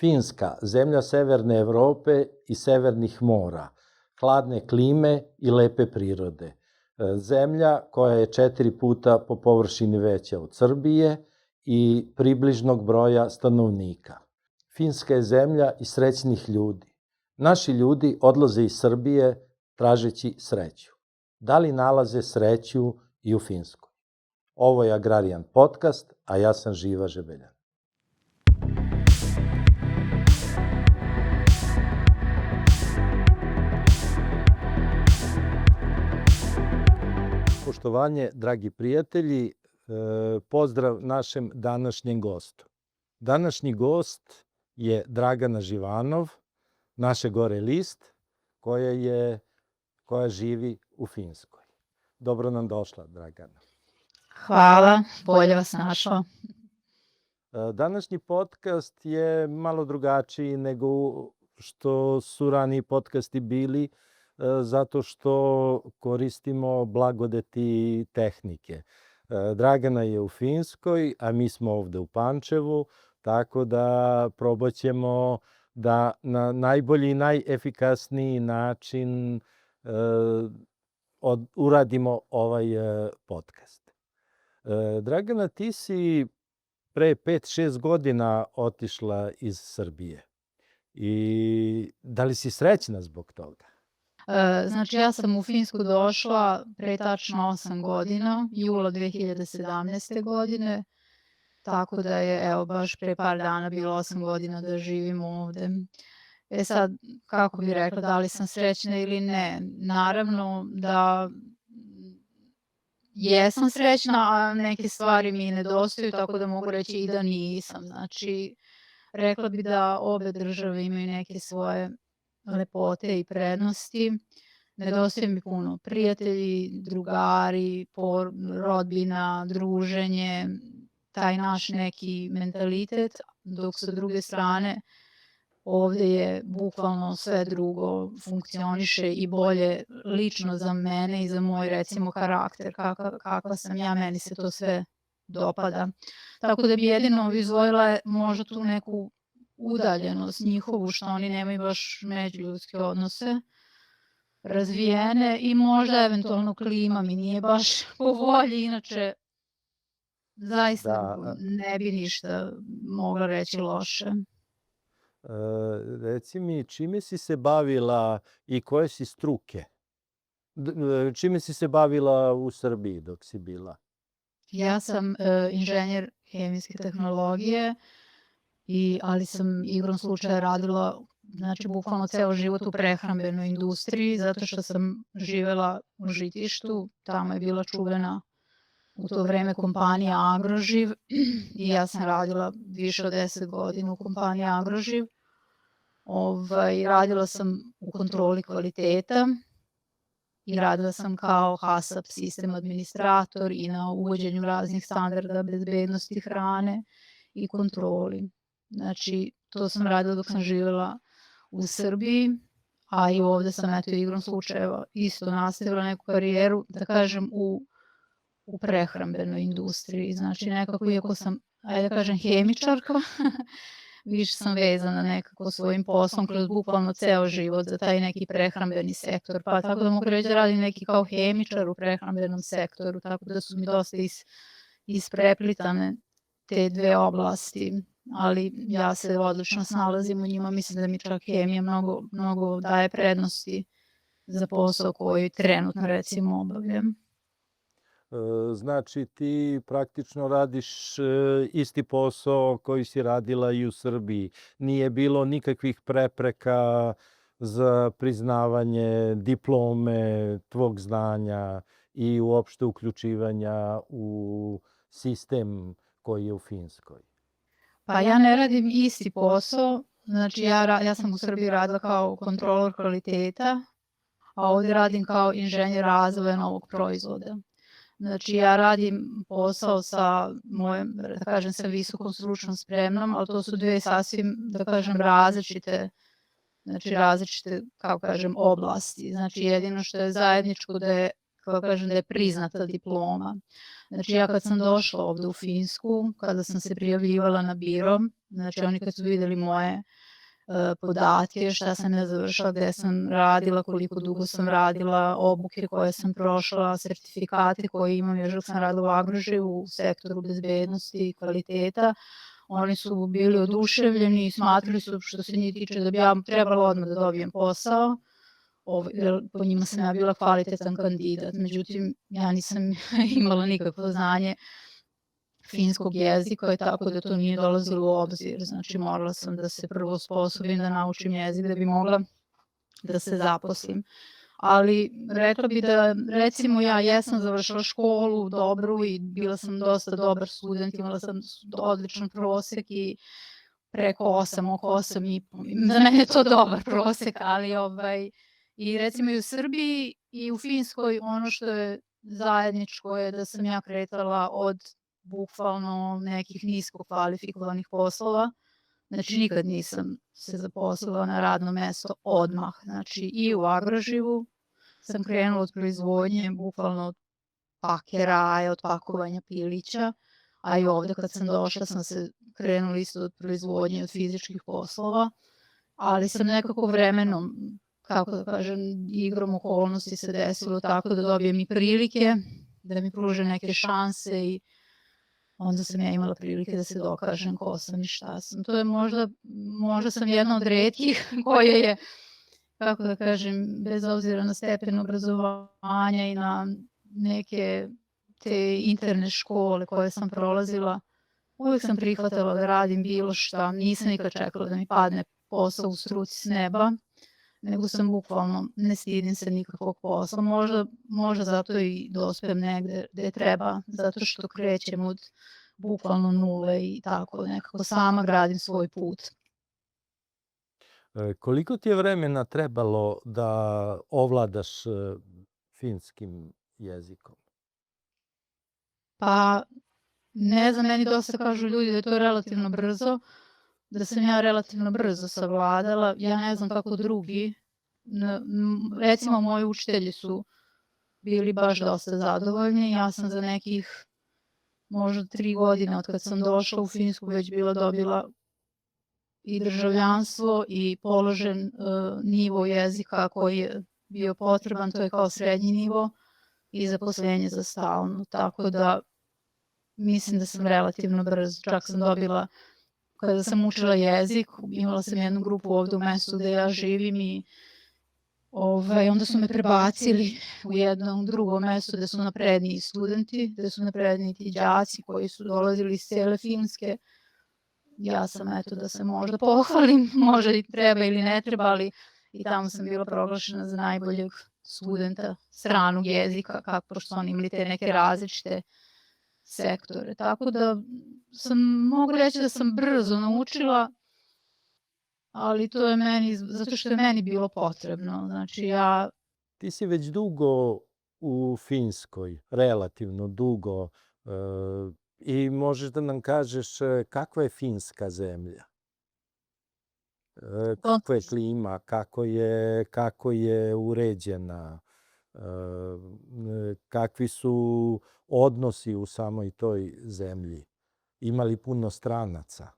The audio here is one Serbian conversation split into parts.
Finska, zemlja severne Evrope i severnih mora, hladne klime i lepe prirode. Zemlja koja je 4 puta po površini veća od Srbije i približnog broja stanovnika. Finska je zemlja i srećnih ljudi. Naši ljudi odlaze iz Srbije tražeći sreću. Da li nalaze sreću i u Finskoj? Ovo je Agrarijan podcast, a ja sam Živa Žebeljan. Poštovanje, dragi prijatelji, pozdrav našem današnjem gostu. Današnji gost je Dragana Živanov, naše gore list, koja živi u Finskoj. Dobro nam došla, Dragana. Hvala, bolje vas našla. Današnji podcast je malo drugačiji nego što su raniji podcasti bili, zato što koristimo blagodeti tehnike. Dragana je u Finskoj, a mi smo ovde u Pančevu, tako da probat ćemo da na najbolji i najefikasniji način uradimo ovaj podcast. Dragana, ti si pre 5-6 godina otišla iz Srbije. I da li si srećna zbog toga? Znači, ja sam u Finsku došla pre tačno 8 godina, jula 2017. godine, tako da je, evo, baš pre par dana bilo 8 godina da živim ovde. Sad, kako bih rekla, da li sam srećna ili ne? Naravno da jesam srećna, a neke stvari mi nedostaju, tako da mogu reći i da nisam. Znači, rekla bih da obe države imaju neke svoje lepote i prednosti. Nedostaje mi puno prijatelji, drugari, rodbina, druženje, taj naš neki mentalitet, dok sa druge strane ovde je bukvalno sve drugo funkcioniše i bolje lično za mene i za moj, recimo, karakter, kakva sam ja, meni se to sve dopada. Tako da bi jedino izdvojila možda tu neku udaljenost njihovu, što oni nemaju baš međuljudske odnose razvijene i možda eventualno klima mi nije baš po volji, inače zaista ne bi ništa mogla reći loše. Reci mi, čime si se bavila i koje si struke? Čime si se bavila u Srbiji dok si bila? Ja sam inženjer hemijske tehnologije, ali sam igrom slučaja radila, znači, bukvalno ceo život u prehrambenoj industriji, zato što sam živela u Žitištu, tamo je bila čuvena u to vreme kompanija Agroživ i ja sam radila više od 10 godina u kompaniji Agroživ. Radila sam u kontroli kvaliteta i radila sam kao HACCP sistem administrator i na uvođenju raznih standarda bezbednosti hrane i kontroli. Znači, to sam radila dok sam živjela u Srbiji, a i ovde sam, eto, igrom slučajeva isto nastavila neku karijeru, da kažem, u prehrambenoj industriji. Znači, nekako, iako sam, ajde da kažem, hemičarka, više sam vezana nekako svojim poslom kroz bukvalno ceo život za taj neki prehrambeni sektor. Pa tako da mogu reći da radim neki kao hemičar u prehrambenom sektoru, tako da su mi dosta ispreplitane te dve oblasti. Ali ja se odlično snalazim u njima, mislim da mi čak hemija mnogo daje prednosti za posao koji trenutno, recimo, obavljam. Znači, ti praktično radiš isti posao koji si radila i u Srbiji. Nije bilo nikakvih prepreka za priznavanje diplome, tvog znanja i uopšte uključivanja u sistem koji je u Finskoj. Pa ja ne radim isti posao, znači ja sam u Srbiji radila kao kontrolor kvaliteta, a ovde radim kao inženjer razvoja novog proizvoda. Znači, ja radim posao sa mojom, da kažem, sa visokom stručnom spremnom, ali to su dve sasvim, da kažem, različite, kako kažem, oblasti. Znači, jedino što je zajedničko da je kako kažem, da je priznata diploma. Znači ja kad sam došla ovde u Finsku, kada sam se prijavljivala na biro, znači oni kad su videli moje podatke, šta sam ja završila, gde sam radila, koliko dugo sam radila, obuke koje sam prošla, sertifikate koje imam, još dok sam radila u Agroži u sektoru bezbednosti i kvaliteta. Oni su bili oduševljeni i smatrali su, što se njih tiče, da bi ja trebala odmah da dobijem posao, jer po njima sam ja bila kvalitetan kandidat. Međutim, ja nisam imala nikakvo znanje finskog jezika i tako da to nije dolazilo u obzir. Znači morala sam da se prvo osposobim da naučim jezik da bi mogla da se zaposlim. Ali rekla bi da recimo ja jesam završila školu dobru i bila sam dosta dobar student, imala sam odličan prosek i preko 8, oko 8,5. Za mene je to dobar prosek, ali i recimo i u Srbiji i u Finskoj ono što je zajedničko je da sam ja kretala od bukvalno nekih nisko kvalifikovanih poslova. Znači nikad nisam se zaposlila na radno mesto odmah. Znači i u Agroživu sam krenula od proizvodnje, bukvalno od pakera, od pakovanja pilića, a i ovde kad sam došla sam se krenula isto od proizvodnje, od fizičkih poslova, ali sam nekako vremenom, kako da kažem, igrom okolnosti se desilo tako da dobijem i prilike, da mi pruže neke šanse i onda sam ja imala prilike da se dokažem ko sam i šta sam. To je možda sam jedna od retkih koja je, kako da kažem, bez obzira na stepen obrazovanja i na neke te interne škole koje sam prolazila, uvijek sam prihvatala da radim bilo šta. Nisam nikad čekala da mi padne posao u struci s neba, nego sam bukvalno, ne stidim se nikakvog posla. Možda zato i dospem negde gde treba, zato što krećem od bukvalno nule i tako nekako sama gradim svoj put. Koliko ti je vremena trebalo da ovladaš finskim jezikom? Pa, ne znam, meni dosta kažu ljudi da je to relativno brzo, da sam ja relativno brzo savladala. Ja ne znam kako drugi. Recimo, moji učitelji su bili baš dosta zadovoljni. Ja sam za nekih možda 3 godine od kad sam došla u Finsku već bila dobila i državljanstvo i položen nivo jezika koji je bio potreban, to je kao srednji nivo i zaposlenje za stalno. Tako da mislim da sam relativno brzo, čak sam dobila, kada sam učila jezik, imala sam jednu grupu ovde u mestu gde ja živim i onda su me prebacili u jedno drugo mesto gde su napredniji studenti, gde su napredniji ti đaci koji su dolazili iz cele Finske. Ja sam, eto, da se možda pohvalim, možda i treba ili ne treba, ali i tamo sam bila proglašena za najboljeg studenta stranog jezika, pošto su oni imali te neke različite sektore. Tako da mogu reći da sam brzo naučila, ali to je meni, zato što je meni bilo potrebno. Znači Ti si već dugo u Finskoj, relativno dugo, i možeš da nam kažeš kakva je finska zemlja? Kakva je klima, kako je uređena, kakvi su odnosi u samoj toj zemlji? Ima li puno stranaca?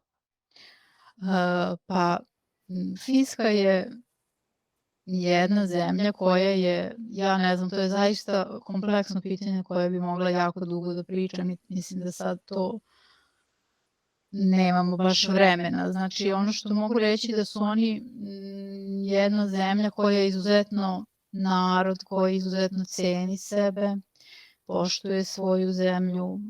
Pa, Finska je jedna zemlja koja je, ja ne znam, to je zaista kompleksno pitanje koje bi mogla jako dugo da pričam i mislim da sad to nemamo baš vremena. Znači, ono što mogu reći da su oni jedna zemlja koja je izuzetno narod, koji izuzetno ceni sebe, poštuje svoju zemlju,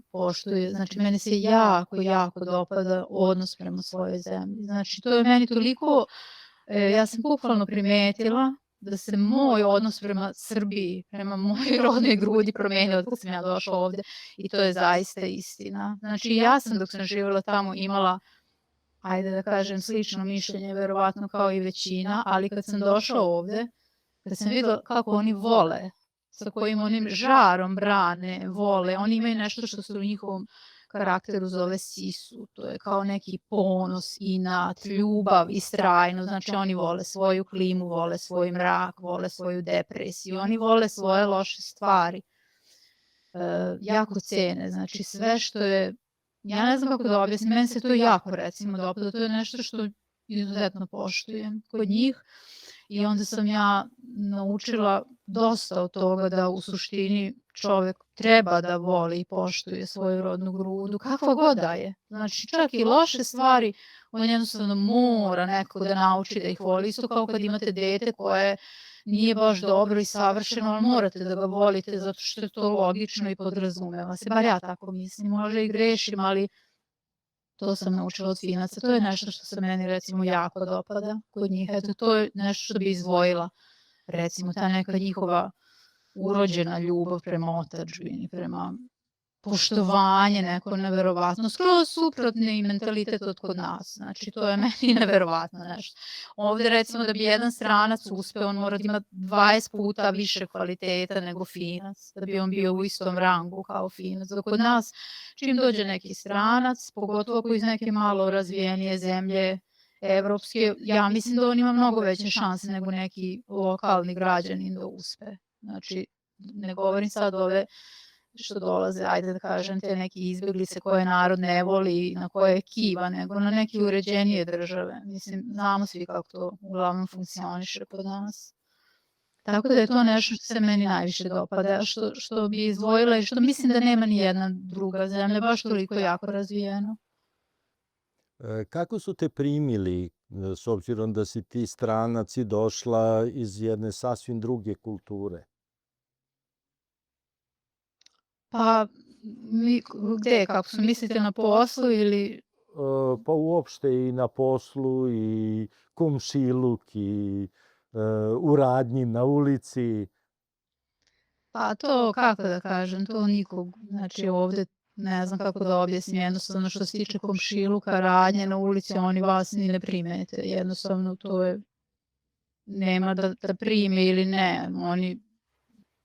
znači meni se jako, jako dopada odnos prema svojoj zemlji. Znači, to je meni toliko, ja sam bukvalno primetila da se moj odnos prema Srbiji, prema mojoj rodnoj grudi promenio od kad sam ja došla ovde i to je zaista istina. Znači, ja sam dok sam živjela tamo imala, ajde da kažem, slično mišljenje, verovatno kao i većina, ali kad sam došla ovde, kad sam videla kako oni vole, sa kojim onim žarom brane, vole, oni imaju nešto što se u njihovom, karakteru zove sisu. To je kao neki ponos, inat, ljubav, istrajnost. Znači oni vole svoju klimu, vole svoj mrak, vole svoju depresiju. Oni vole svoje loše stvari. Jako cene. Znači sve što je... Ja ne znam kako da objasnim. Meni se to jako recimo dopada. To je nešto što izuzetno poštujem kod njih. I onda sam ja naučila dosta od toga da u suštini čovek treba da voli i poštuje svoju rodnu grudu, kakva god da je. Znači čak i loše stvari, on jednostavno mora nekako da nauči da ih voli. Isto kao kad imate dete koje nije baš dobro i savršeno, ali morate da ga volite zato što je to logično i podrazumeva se. Bar ja tako mislim, možda i grešim, ali to sam naučila od Finaca. To je nešto što se meni recimo jako dopada kod njih. Eto, to je nešto što bi izdvojila. Recimo, ta neka njihova urođena ljubav prema otadžbini, prema poštovanje neko neverovatno. Skroz suprotni mentalitet od kod nas. Znači, to je meni neverovatno nešto. Ovde recimo da bi jedan stranac uspeo, on mora da ima 20 puta više kvaliteta nego Finac, da bi on bio u istom rangu kao Finac. Dok kod nas, čim dođe neki stranac, pogotovo ako iz neke malo razvijenije zemlje, evropske, ja mislim da on ima mnogo veće šanse nego neki lokalni građanin da uspe. Znači, ne govorim sad ove što dolaze, ajde da kažem, te neke izbjeglice koje narod ne voli, na koje kiva, nego na neke uređenije države. Mislim, znamo svi kako to uglavnom funkcioniše kod nas. Tako da je to nešto što se meni najviše dopada, što bi izdvojila i što mislim da nema ni jedna druga zemlja, baš toliko jako razvijeno. Kako su te primili, s obzirom da si ti stranac i došla iz jedne sasvim druge kulture? Pa, gde, kako su, mislite na poslu ili... Pa uopšte i na poslu i komšiluk i u radnji, na ulici. Pa to, kako da kažem, to nikog, znači ovde ne znam kako da objasnim, jednostavno što se tiče komšiluka, radnje na ulici, oni vas ni ne primete, jednostavno to je, nema da prime ili ne, oni,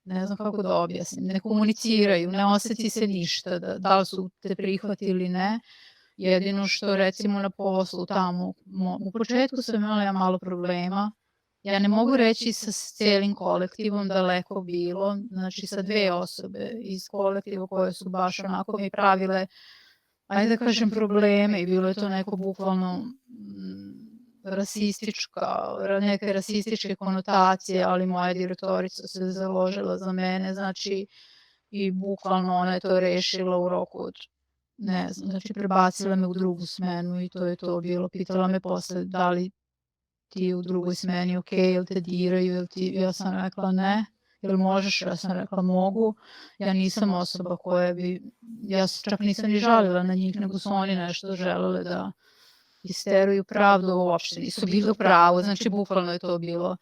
ne znam kako da objasnim, ne komuniciraju, ne oseti se ništa, da li su te prihvatili ili ne, jedino što recimo na poslu tamo, u početku sam imala ja malo problema. Ja ne mogu reći sa celim kolektivom daleko bilo, znači sa 2 osobe iz kolektiva koje su baš onako mi pravile, ajde da kažem, probleme i bilo je to neko bukvalno neke rasističke konotacije, ali moja direktorica se založila za mene, znači i bukvalno ona je to rešila u roku od, ne znam, znači prebacila me u drugu smenu i to je to bilo. Pitala me posle da li ti u drugoj smeni ok, jel te diraju, ja sam rekla ne, jel možeš, ja sam rekla mogu, ja nisam osoba koja bi, ja čak nisam ni žalila na njih, nego su oni nešto želele da isteruju pravdu, uopšte nisu bili u pravu, znači bukvalno je to bilo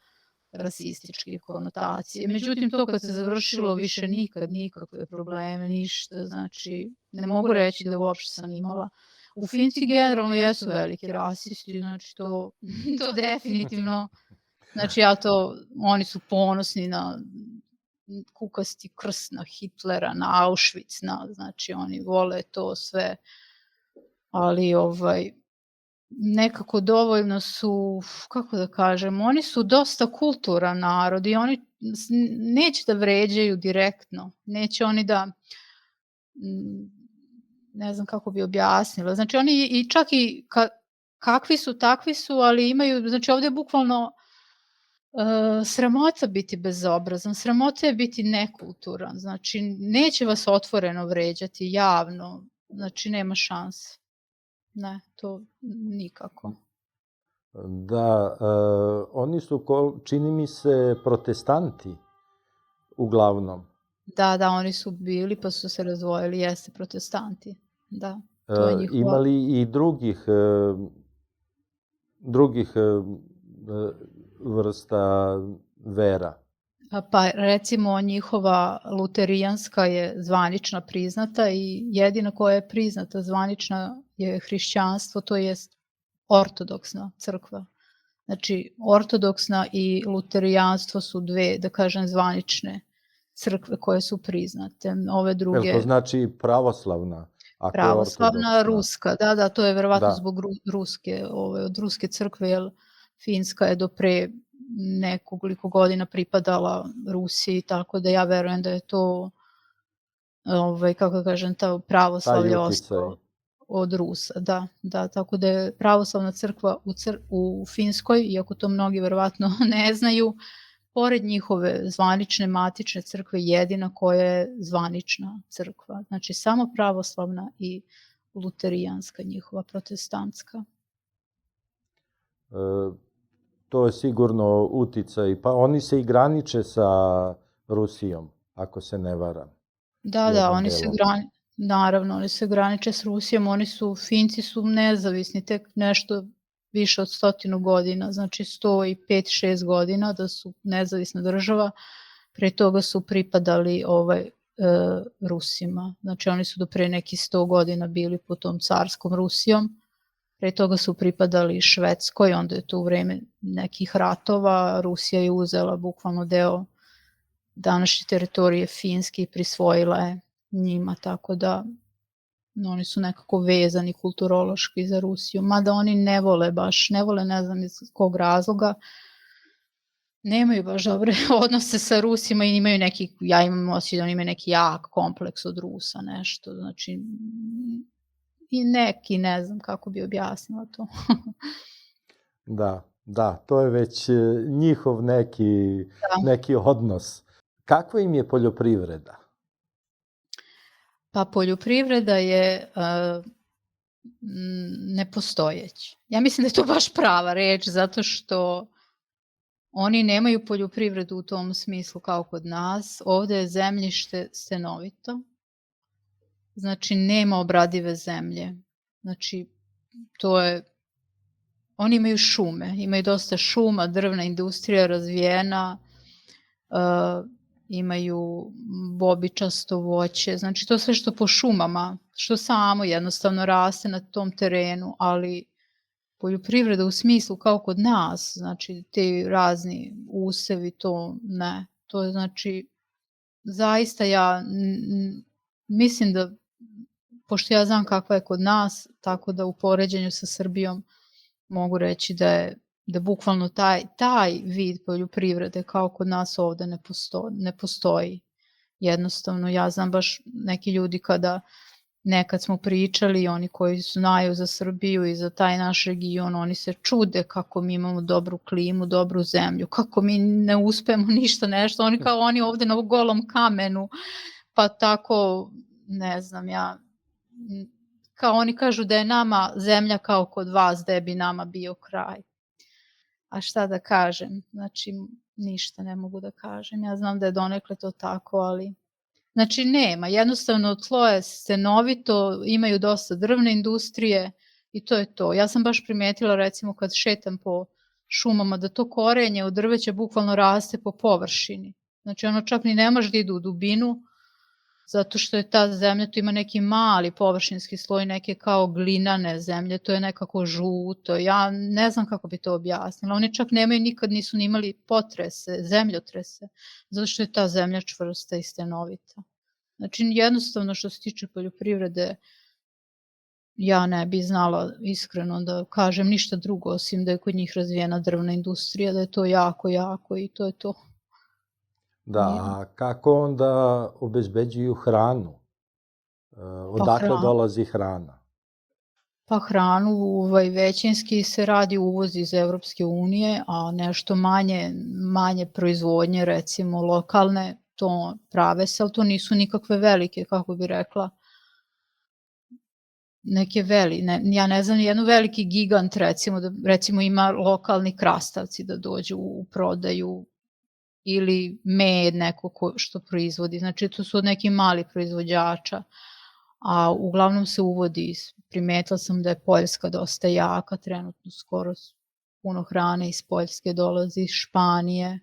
rasističke konotacije. Međutim, to kad se završilo više nikakve probleme, ništa, znači ne mogu reći da uopšte sam imala. U Finci generalno jesu veliki rasisti, znači to definitivno, znači oni su ponosni na kukasti krst, na Hitlera, na Auschwitz, znači oni vole to sve, ali nekako dovoljno su, kako da kažem, oni su dosta kulturan narod i oni neće da vređaju direktno, neće oni da, ne znam kako bi objasnila, znači oni i čak i kakvi su, takvi su, ali imaju, znači ovdje je bukvalno sramota biti bezobrazan, sramota je biti nekulturan, znači neće vas otvoreno vređati javno, znači nema šanse. Ne, to nikako. Da, oni su, čini mi se, protestanti, uglavnom. Da, oni su bili pa su se razdvojili, jeste protestanti, da. To je njihova... Imali i drugih vrsta vera? Pa recimo njihova luterijanska je zvanična priznata i jedina koja je priznata zvanična je hrišćanstvo, to jest ortodoksna crkva. Znači ortodoksna i luterijanstvo su 2, da kažem, zvanične crkve koje su priznate. Ove druge... Jel to znači pravoslavna? ako je Pravoslavna ortodoksna. ruska, da, to je verovatno Da. zbog ruske, od ruske crkve, jer Finska je do pre nekoliko godina pripadala Rusiji, tako da ja verujem da je to, kako kažem, ta Taj pravoslavlje uticaj. ostalo od Rusa, da, tako da je pravoslavna crkva u Finskoj, iako to mnogi verovatno ne znaju, pored njihove zvanične matične crkve jedina koja je zvanična crkva. Znači samo pravoslavna i luterijanska njihova, protestantska. To je sigurno uticaj. Pa oni se i graniče sa Rusijom, ako se ne varam. Da, jednim oni se delom. naravno, oni se graniče s Rusijom, Finci su nezavisni tek nešto više od 100 godina, znači 105-6 godina da su nezavisna država, pre toga su pripadali Rusima, znači oni su do pre nekih 100 godina bili pod tom carskom Rusijom, pre toga su pripadali Švedskoj, onda je to u vreme nekih ratova, Rusija je uzela bukvalno deo današnje teritorije Finske i prisvojila je njima, tako da oni su nekako vezani kulturološki za Rusiju, mada oni ne vole, ne znam iz kog razloga, nemaju baš dobre odnose sa Rusima i imaju neki, ja imam osjećaj da oni imaju neki jak kompleks od Rusa, nešto, znači i neki, ne znam kako bi objasnila to. Da, to je već njihov neki odnos. Kakva im je poljoprivreda? Pa poljoprivreda je nepostojeć. Ja mislim da je to baš prava reč, zato što oni nemaju poljoprivredu u tom smislu kao kod nas. Ovde je zemljište stenovito, znači nema obradive zemlje. Znači, oni imaju šume, imaju dosta šuma, drvna industrija razvijena, imaju bobičasto voće, znači to sve što po šumama, što samo jednostavno raste na tom terenu, ali poljoprivreda u smislu kao kod nas, znači te razni usevi, to ne. To je znači, zaista ja mislim da, pošto ja znam kakva je kod nas, tako da u poređenju sa Srbijom mogu reći da bukvalno taj vid poljoprivrede kao kod nas ovde ne postoji. Jednostavno, ja znam baš neki ljudi nekad smo pričali, oni koji znaju za Srbiju i za taj naš region, oni se čude kako mi imamo dobru klimu, dobru zemlju, kako mi ne uspemo ništa nešto, oni ovde na golom kamenu, pa tako, ne znam ja, kao oni kažu da je nama zemlja kao kod vas, da bi nama bio kraj. A šta da kažem, znači ništa ne mogu da kažem, ja znam da je donekle to tako, ali znači nema, jednostavno tlo je stenovito, imaju dosta drvne industrije i to je to. Ja sam baš primetila recimo kad šetam po šumama da to korenje od drveća bukvalno raste po površini. Znači ono čak ni ne može da ide u dubinu, zato što je ta zemlja, tu ima neki mali površinski sloj, neke kao glinane zemlje, to je nekako žuto, ja ne znam kako bi to objasnila. Oni čak nikad nisu ni imali potrese, zemljotrese, zato što je ta zemlja čvrsta i stenovita. Znači jednostavno što se tiče poljoprivrede, ja ne bi znala iskreno da kažem ništa drugo, osim da je kod njih razvijena drvna industrija, da je to jako i to je to. Da, a kako onda obezbeđuju hranu? Odakle dolazi hrana? Pa hranu većinski se radi uvoz iz Evropske unije, a nešto manje proizvodnje, recimo lokalne, to prave se, ali to nisu nikakve velike, kako bi rekla, ja ne znam, jedan veliki gigant, recimo ima lokalni krastavci da dođu u prodaju, ili med neko što proizvodi, znači to su od nekih malih proizvođača, a uglavnom se uvodi, primetila sam da je Poljska dosta jaka, trenutno skoro puno hrane iz Poljske dolazi, iz Španije,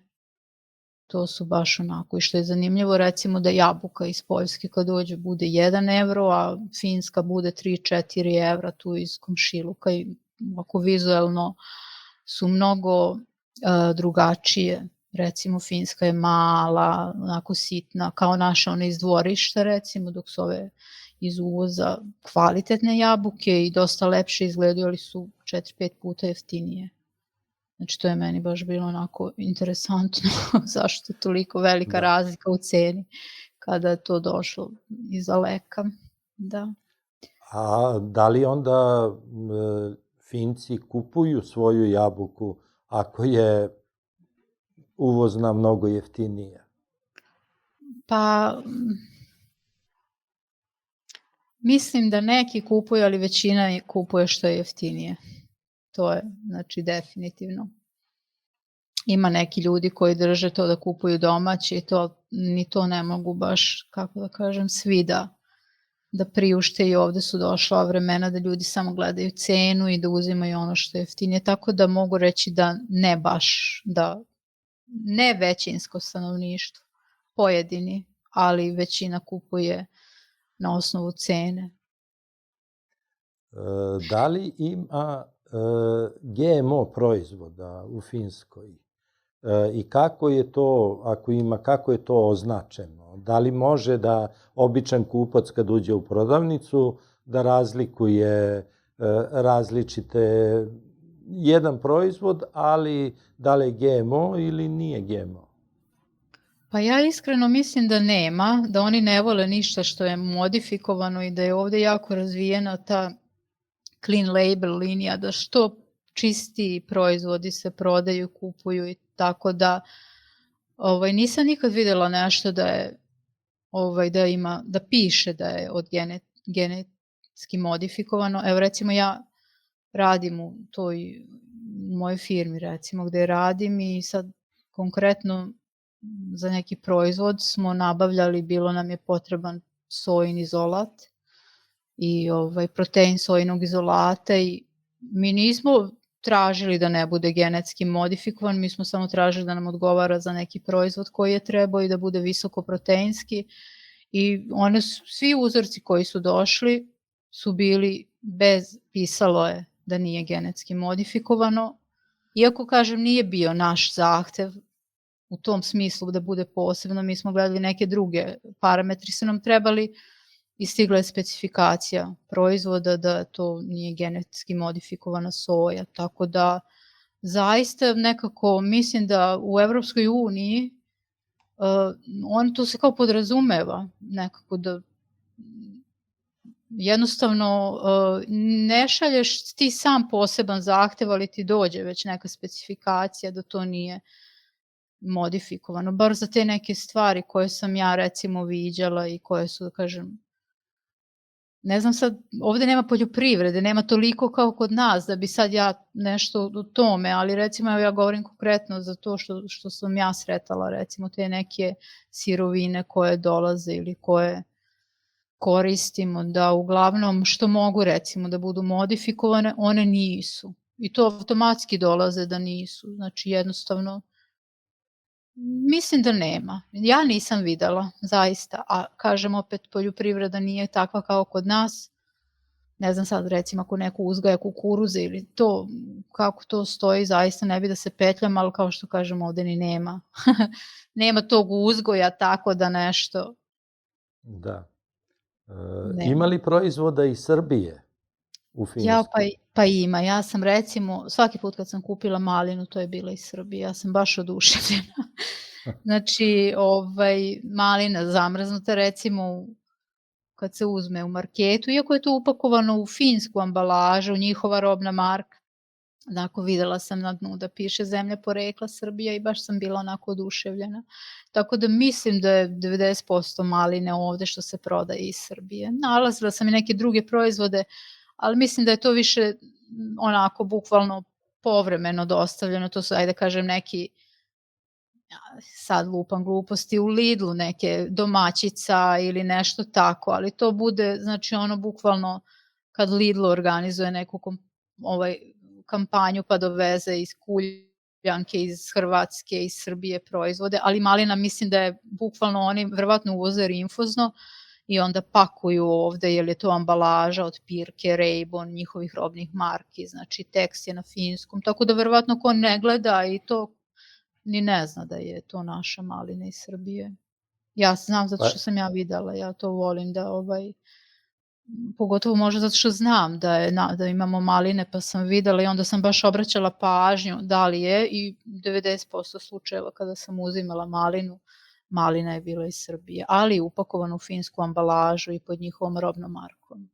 to su baš onako, i što je zanimljivo recimo da jabuka iz Poljske kad dođe bude 1 evro, a Finska bude 3-4 evra tu iz komšiluka i ovako vizuelno su mnogo drugačije. Recimo Finska je mala, onako sitna, kao naša ona iz dvorišta recimo, dok su ove iz uvoza kvalitetne jabuke i dosta lepše izgledaju, ali su 4-5 puta jeftinije. Znači to je meni baš bilo onako interesantno zašto je toliko velika Da. razlika u ceni kada je to došlo iz daleka. Da. A da li onda Finci kupuju svoju jabuku ako je uvozna mnogo jeftinija? Pa mislim da neki kupuju, ali većina kupuje što je jeftinije. To je, znači, definitivno. Ima neki ljudi koji drže to da kupuju domaće i ni to ne mogu baš, kako da kažem, svi da priušte i ovde su došla vremena da ljudi samo gledaju cenu i da uzimaju ono što je jeftinije. Tako da mogu reći da ne baš, da ne većinsko stanovništvo, pojedini, ali većina kupuje na osnovu cene. Da li ima GMO proizvoda u Finskoj? I kako je to, ako ima, kako je to označeno? Da li može da običan kupac kad uđe u prodavnicu da razlikuje različite jedan proizvod, ali da li je GMO ili nije GMO? Pa ja iskreno mislim da nema, da oni ne vole ništa što je modifikovano i da je ovde jako razvijena ta clean label linija, da što čistiji proizvodi se prodaju, kupuju i tako da nisam nikad videla nešto da je da ima, da piše da je od genetski modifikovano. Evo recimo ja radim u mojoj firmi recimo gde radim i sad konkretno za neki proizvod smo nabavljali, bilo nam je potreban sojin izolat i protein sojinog izolata i mi nismo tražili da ne bude genetski modifikovan, mi smo samo tražili da nam odgovara za neki proizvod koji je trebao i da bude visoko proteinski i svi uzorci koji su došli su bili pisalo je da nije genetski modifikovano, iako kažem nije bio naš zahtev u tom smislu da bude posebno, mi smo gledali neke druge parametri su nam trebali i stigla je specifikacija proizvoda da to nije genetski modifikovana soja, tako da zaista nekako mislim da u Evropskoj uniji to se kao podrazumeva nekako da jednostavno ne šalješ ti sam poseban zahtev, ali ti dođe već neka specifikacija da to nije modifikovano, bar za te neke stvari koje sam ja recimo viđala i koje su, da kažem, ne znam sad, ovde nema poljoprivrede, nema toliko kao kod nas da bi sad ja nešto o tome, ali recimo ja govorim konkretno za to što sam ja sretala, recimo te neke sirovine koje dolaze ili koje koristimo, da uglavnom što mogu recimo da budu modifikovane, one nisu. I to automatski dolaze da nisu. Znači jednostavno mislim da nema. Ja nisam videla, zaista. A kažem opet, poljoprivreda nije takva kao kod nas. Ne znam sad, recimo, ako neko uzgaja kukuruze ili to, kako to stoji, zaista ne bi da se petljam, ali kao što kažem, ovde ni nema. Nema tog uzgoja tako da nešto... Da. Ima li proizvoda iz Srbije u Finskoj? Pa ima. Ja sam recimo, svaki put kad sam kupila malinu, to je bila iz Srbije. Ja sam baš oduševljena. Znači, malina zamrznuta recimo kad se uzme u marketu, iako je to upakovano u finsku ambalažu, njihova robna marka. Onako videla sam na dnu da piše zemlja porekla Srbija i baš sam bila onako oduševljena. Tako da mislim da je 90% maline ovde što se prodaje iz Srbije. Nalazila sam i neke druge proizvode, ali mislim da je to više onako bukvalno povremeno dostavljeno. To su, ajde kažem, neki, sad lupam gluposti, u Lidlu neke domaćica ili nešto tako, ali to bude, znači ono bukvalno kad Lidl organizuje neku kampanju pa doveze iz Kuljanke, iz Hrvatske, iz Srbije proizvode, ali malina mislim da je bukvalno oni verovatno uvoze rinfuzno i onda pakuju ovde, jer je to ambalaža od Pirke, Ray-Ban, njihovih robnih marki, znači tekst je na finskom, tako da verovatno ko ne gleda i to ni ne zna da je to naša malina iz Srbije. Ja znam zato što sam ja videla, ja to volim da pogotovo možda zato što znam da imamo maline, pa sam videla i onda sam baš obraćala pažnju da li je i 90% slučajeva kada sam uzimala malinu, malina je bila iz Srbije, ali upakovana u finsku ambalažu i pod njihovom robnom markom.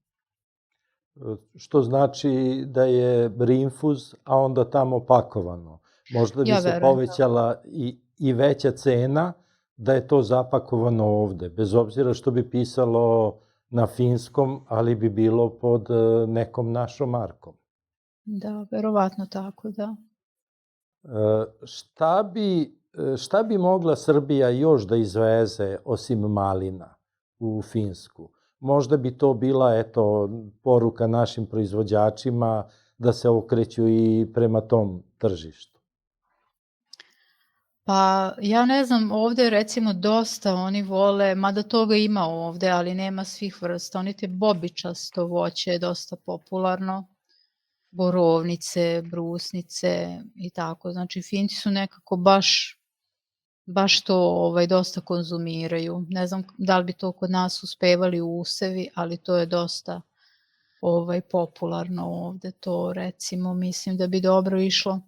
Što znači da je rinfuz, a onda tamo pakovano. Možda bi Ja se verujem. povećala i veća cena da je to zapakovano ovde, bez obzira što bi pisalo na finskom, ali bi bilo pod nekom našom markom. Da, verovatno tako, da. Šta bi mogla Srbija još da izveze osim malina u Finsku? Možda bi to bila, eto, poruka našim proizvođačima da se okreću i prema tom tržištu. Pa ja ne znam, ovde recimo dosta oni vole, mada toga ima ovde, ali nema svih vrsta. Oni te bobičasto voće je dosta popularno, borovnice, brusnice i tako. Znači Finci su nekako baš to dosta konzumiraju. Ne znam da li bi to kod nas uspevali usevi, ali to je dosta popularno ovde. To recimo mislim da bi dobro išlo.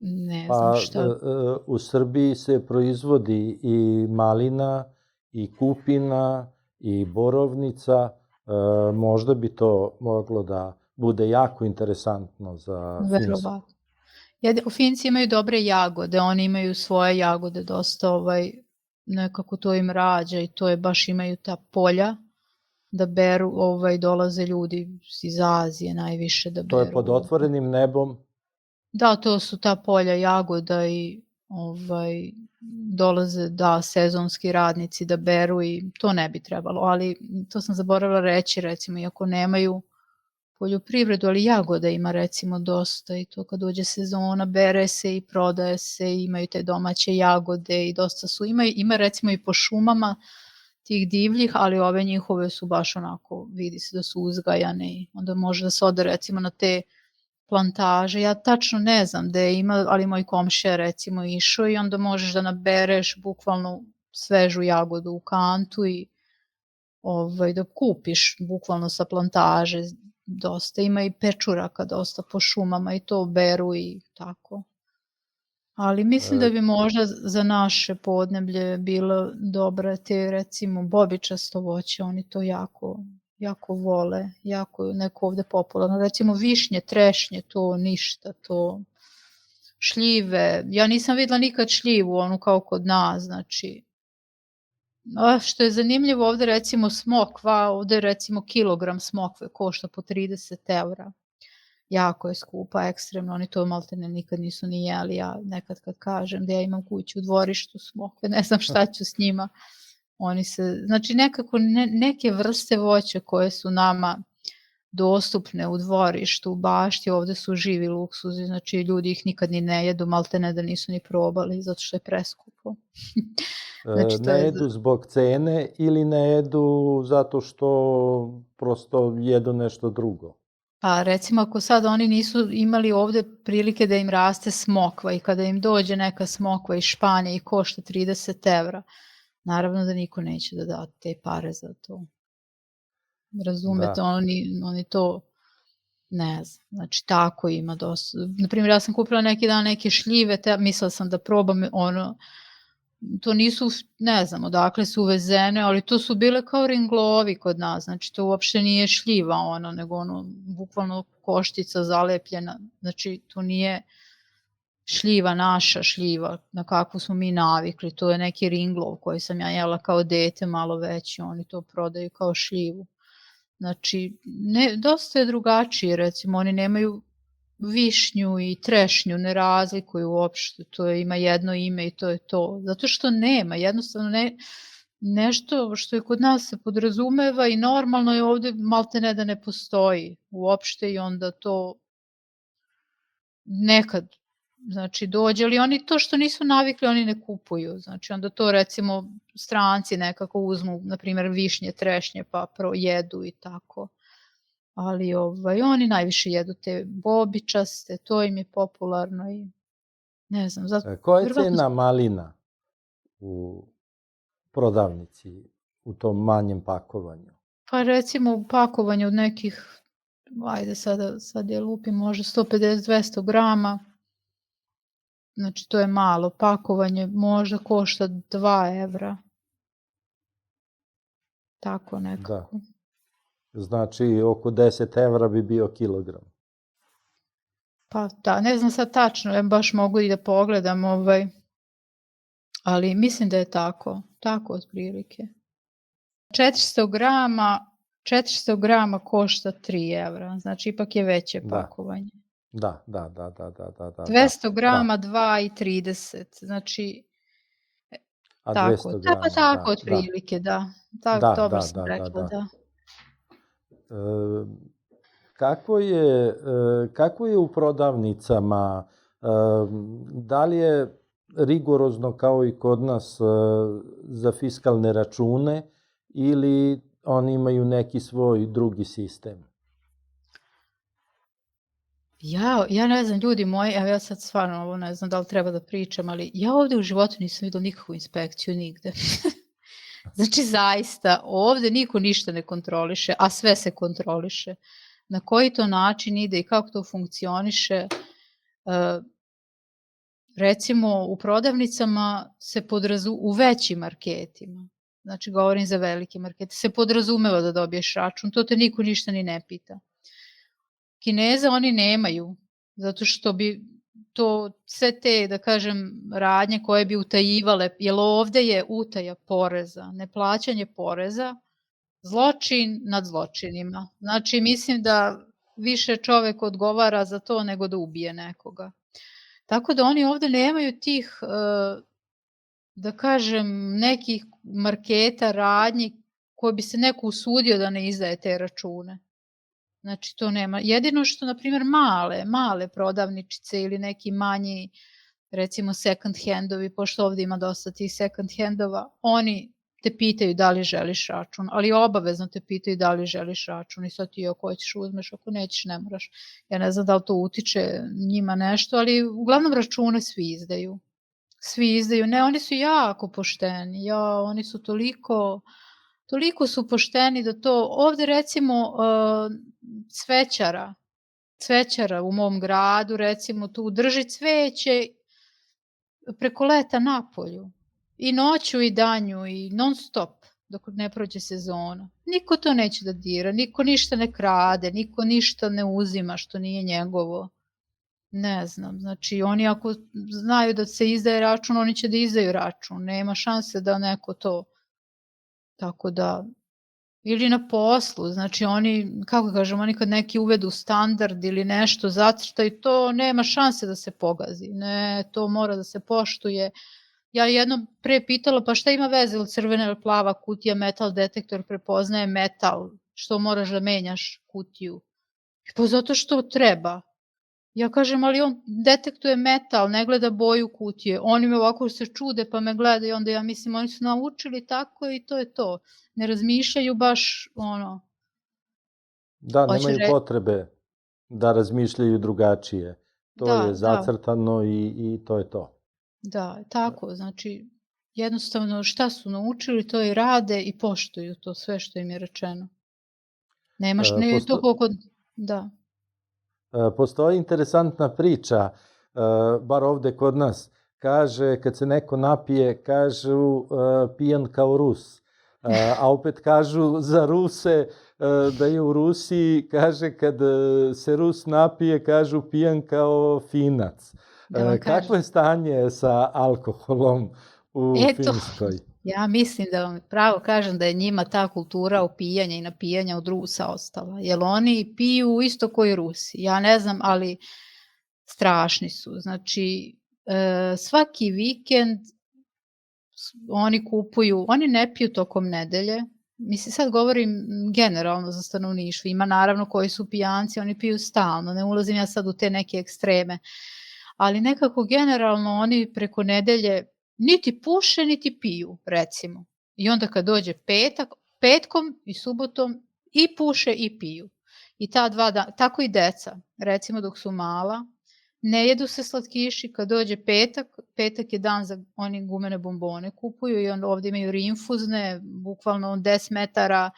Ne znam Pa šta. u Srbiji se proizvodi i malina, i kupina, i borovnica. Možda bi to moglo da bude jako interesantno za Finsku. Verovatno. Finci imaju dobre jagode, oni imaju svoje jagode dosta, nekako to im rađa i to je baš imaju ta polja da beru, dolaze ljudi iz Azije najviše da beru. To je pod otvorenim nebom. Da, to su ta polja jagoda i dolaze, da, sezonski radnici da beru i to ne bi trebalo, ali to sam zaboravila reći, recimo, iako nemaju poljoprivredu, ali jagoda ima recimo dosta i to kad dođe sezona bere se i prodaje se i imaju te domaće jagode i dosta su, ima recimo i po šumama tih divljih, ali ove njihove su baš onako, vidi se da su uzgajane i onda može da se ode recimo na te plantaže. Ja tačno ne znam gde ima, ali moj komšija recimo išao i onda možeš da nabereš bukvalno svežu jagodu u kantu i da kupiš bukvalno sa plantaže. Dosta ima i pečuraka dosta po šumama i to beru i tako. Ali mislim da bi možda za naše podneblje bilo dobra te recimo bobičasto voće, oni to jako vole, jako neko ovde popularno. Recimo višnje, trešnje, to ništa, to šljive. Ja nisam videla nikad šljivu, onu kao kod nas, znači. Što je zanimljivo ovde recimo smokva, ovde recimo kilogram smokve košta po 30 €. Jako je skupa, ekstremno, oni to maltene nikad nisu ni jeli, ja nekad kad kažem da ja imam kuću u dvorištu smokve, ne znam šta ću s njima. Znači nekako neke vrste voća koje su nama dostupne u dvorištu, u bašti, ovde su živi luksuzi, znači ljudi ih nikad ni ne jedu, maltene da nisu ni probali, zato što je preskupo. Znači, Ne jedu zbog cene ili ne jedu zato što prosto jedu nešto drugo? Pa recimo ako sad oni nisu imali ovde prilike da im raste smokva i kada im dođe neka smokva iz Španije i košta 30 €, naravno da niko neće da da te pare za to. Razumete, oni to, ne znam, znači tako ima dosta. Naprimjer, ja sam kupila neki dan neke šljive, mislila sam da probam to nisu, ne znam odakle su uvezene, ali to su bile kao ringlovi kod nas, znači to uopšte nije šljiva nego bukvalno koštica zalepljena, znači to nije šljiva, naša šljiva, na kakvu smo mi navikli, to je neki ringlov koji sam ja jela kao dete malo veći, oni to prodaju kao šljivu. Znači, dosta je drugačije, recimo, oni nemaju višnju i trešnju, ne razlikuju uopšte, to ima jedno ime i to je to. Zato što nema, jednostavno nešto što je kod nas se podrazumeva i normalno je ovde maltene da ne postoji uopšte i onda to nekad, znači dođe, ali oni to što nisu navikli, oni ne kupuju, znači onda to recimo stranci nekako uzmu, na primjer višnje, trešnje pa jedu i tako. Ali oni najviše jedu te bobičaste, to im je popularno i ne znam. Koja je cena malina u prodavnici, u tom manjem pakovanju? Pa recimo u pakovanju od nekih, ajde sad je lupim, može 150-200 grama, znači to je malo. Pakovanje možda košta 2 evra. Tako Da. nekako. Znači, oko 10 evra bi bio kilogram. Pa da, ne znam sad tačno, ja baš mogu i da pogledam, ali mislim da je tako otprilike. 400 grama košta 3 evra, znači ipak je veće Da. pakovanje. Da. 200 grama 2,30, znači A tako, 200 pa grama, tako da. otprilike, da. Da, Dobro sam rekla, da. Kako je u prodavnicama? Da li je rigorozno kao i kod nas za fiskalne račune ili oni imaju neki svoj drugi sistem? Ja ne znam, ljudi moji, evo ja sad stvarno ovo ne znam da li treba da pričam, ali ja ovde u životu nisam videla nikakvu inspekciju nigde. Znači zaista, ovde niko ništa ne kontroliše, a sve se kontroliše. Na koji to način ide i kako to funkcioniše. Recimo u prodavnicama se u većim marketima, znači govorim za velike markete, se podrazumeva da dobiješ račun, to te niko ništa ni ne pita. Kineza oni nemaju, zato što bi to sve te, da kažem, radnje koje bi utajivale, jer ovde je utaja poreza, neplaćanje poreza, zločin nad zločinima. Znači, mislim da više čovek odgovara za to nego da ubije nekoga. Tako da oni ovde nemaju tih, da kažem, nekih marketa, radnji koje bi se neko usudio da ne izdaje te račune. Znači, to nema. Jedino što, na primjer, male prodavničice ili neki manji, recimo second handovi, pošto ovde ima dosta tih second handova, oni te pitaju da li želiš račun, ali obavezno te pitaju da li želiš račun i sad ti ako hoćeš uzmeš, ako nećeš ne moraš. Ja ne znam da li to utiče njima nešto, ali uglavnom račune svi izdaju. Ne, oni su jako pošteni, oni su toliko su pošteni da to, ovde recimo cvećara u mom gradu, recimo tu drži cveće preko leta napolju. I noću i danju i non stop dok ne prođe sezona. Niko to neće da dira, niko ništa ne krade, niko ništa ne uzima što nije njegovo. Ne znam, znači oni ako znaju da se izdaje račun, oni će da izdaju račun. Nema šanse da neko to, tako da, ili na poslu, znači oni, kako kažem, oni kad neki uvedu standard ili nešto zacrtaju, to nema šanse da se pogazi. Ne, to mora da se poštuje. Ja jednom pre pitala, pa šta ima veze, ili crvena ili plava kutija, metal detektor prepoznaje metal, što moraš da menjaš kutiju? Pa zato što treba. Ja kažem, ali on detektuje metal, ne gleda boju kutije. Oni me ovako se čude pa me gleda i onda ja mislim, oni su naučili tako i to je to. Ne razmišljaju baš Da, nemaju potrebe da razmišljaju drugačije. To je zacrtano i to je to. Da, tako, znači jednostavno šta su naučili to i rade i poštuju to sve što im je rečeno. Nemaš, ne je to koliko, da. Postoji interesantna priča, bar ovde kod nas, kaže kad se neko napije, kažu pijan kao Rus, a opet kažu za Ruse da je u Rusiji, kaže kad se Rus napije, kažu pijan kao Finac. Kakvo je stanje sa alkoholom u Finskoj? Ja mislim da vam pravo kažem da je njima ta kultura opijanja i napijanja od Rusa ostala, jer oni piju isto koji Rusi. Ja ne znam, ali strašni su. Znači, svaki vikend oni kupuju, oni ne piju tokom nedelje, mislim sad govorim generalno za stanovništvo, ima naravno koji su pijanci, oni piju stalno, ne ulazim ja sad u te neke ekstreme, ali nekako generalno oni preko nedelje niti puše, niti piju, recimo. I onda kad dođe petkom i subotom i puše i piju. I ta 2 dana, tako i deca, recimo dok su mala, ne jedu se slatkiši, kad dođe petak je dan za oni gumene bombone kupuju i onda ovde imaju rinfuzne, bukvalno 10 metara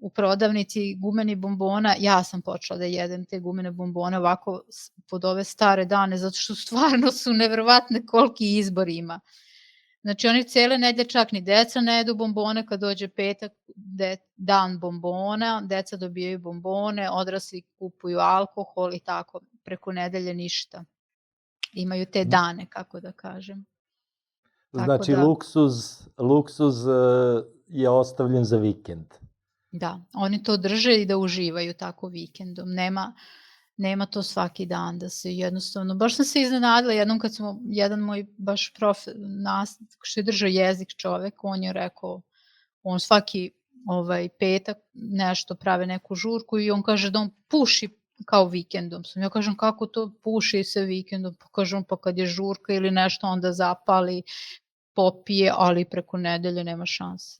u prodavnici gumenih bombona, ja sam počela da jedem te gumene bombone ovako pod ove stare dane, zato što stvarno su neverovatne koliki izbor ima. Znači oni cele nedelje čak ni deca ne jedu bombone, kad dođe petak, dan bombona, deca dobijaju bombone, odrasli kupuju alkohol i tako, preko nedelje ništa. Imaju te dane, kako da kažem. Tako Znači, da, luksuz je ostavljen za vikend. da, oni to drže i da uživaju tako vikendom. Nema to svaki dan da se jednostavno, baš sam se iznenadila jednom kad smo, jedan moj baš što je držao jezik čovek, on je rekao, on svaki petak nešto prave neku žurku i on kaže da on puši kao vikendom. Ja kažem, kako to puši se vikendom? Pa kažem, pa kad je žurka ili nešto onda zapali, popije, ali preko nedelje nema šanse.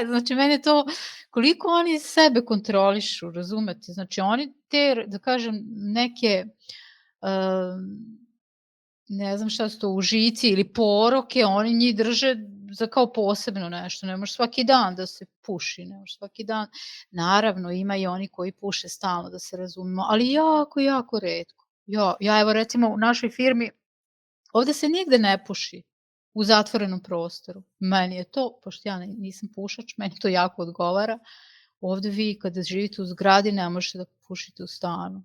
Znači, mene to, koliko oni sebe kontrolišu, razumete? Znači, oni te, da kažem, neke, ne znam šta su to, užici ili poroke, oni njih drže za kao posebno nešto. Ne može svaki dan da se puši, ne može svaki dan. Naravno, ima i oni koji puše stalno, da se razumemo, ali jako, jako retko. Ja evo recimo u našoj firmi, ovde se nigde ne puši u zatvorenom prostoru. Meni je to, pošto ja nisam pušač, meni to jako odgovara. Ovde vi kada živite u zgradi ne možete da pušite u stanu.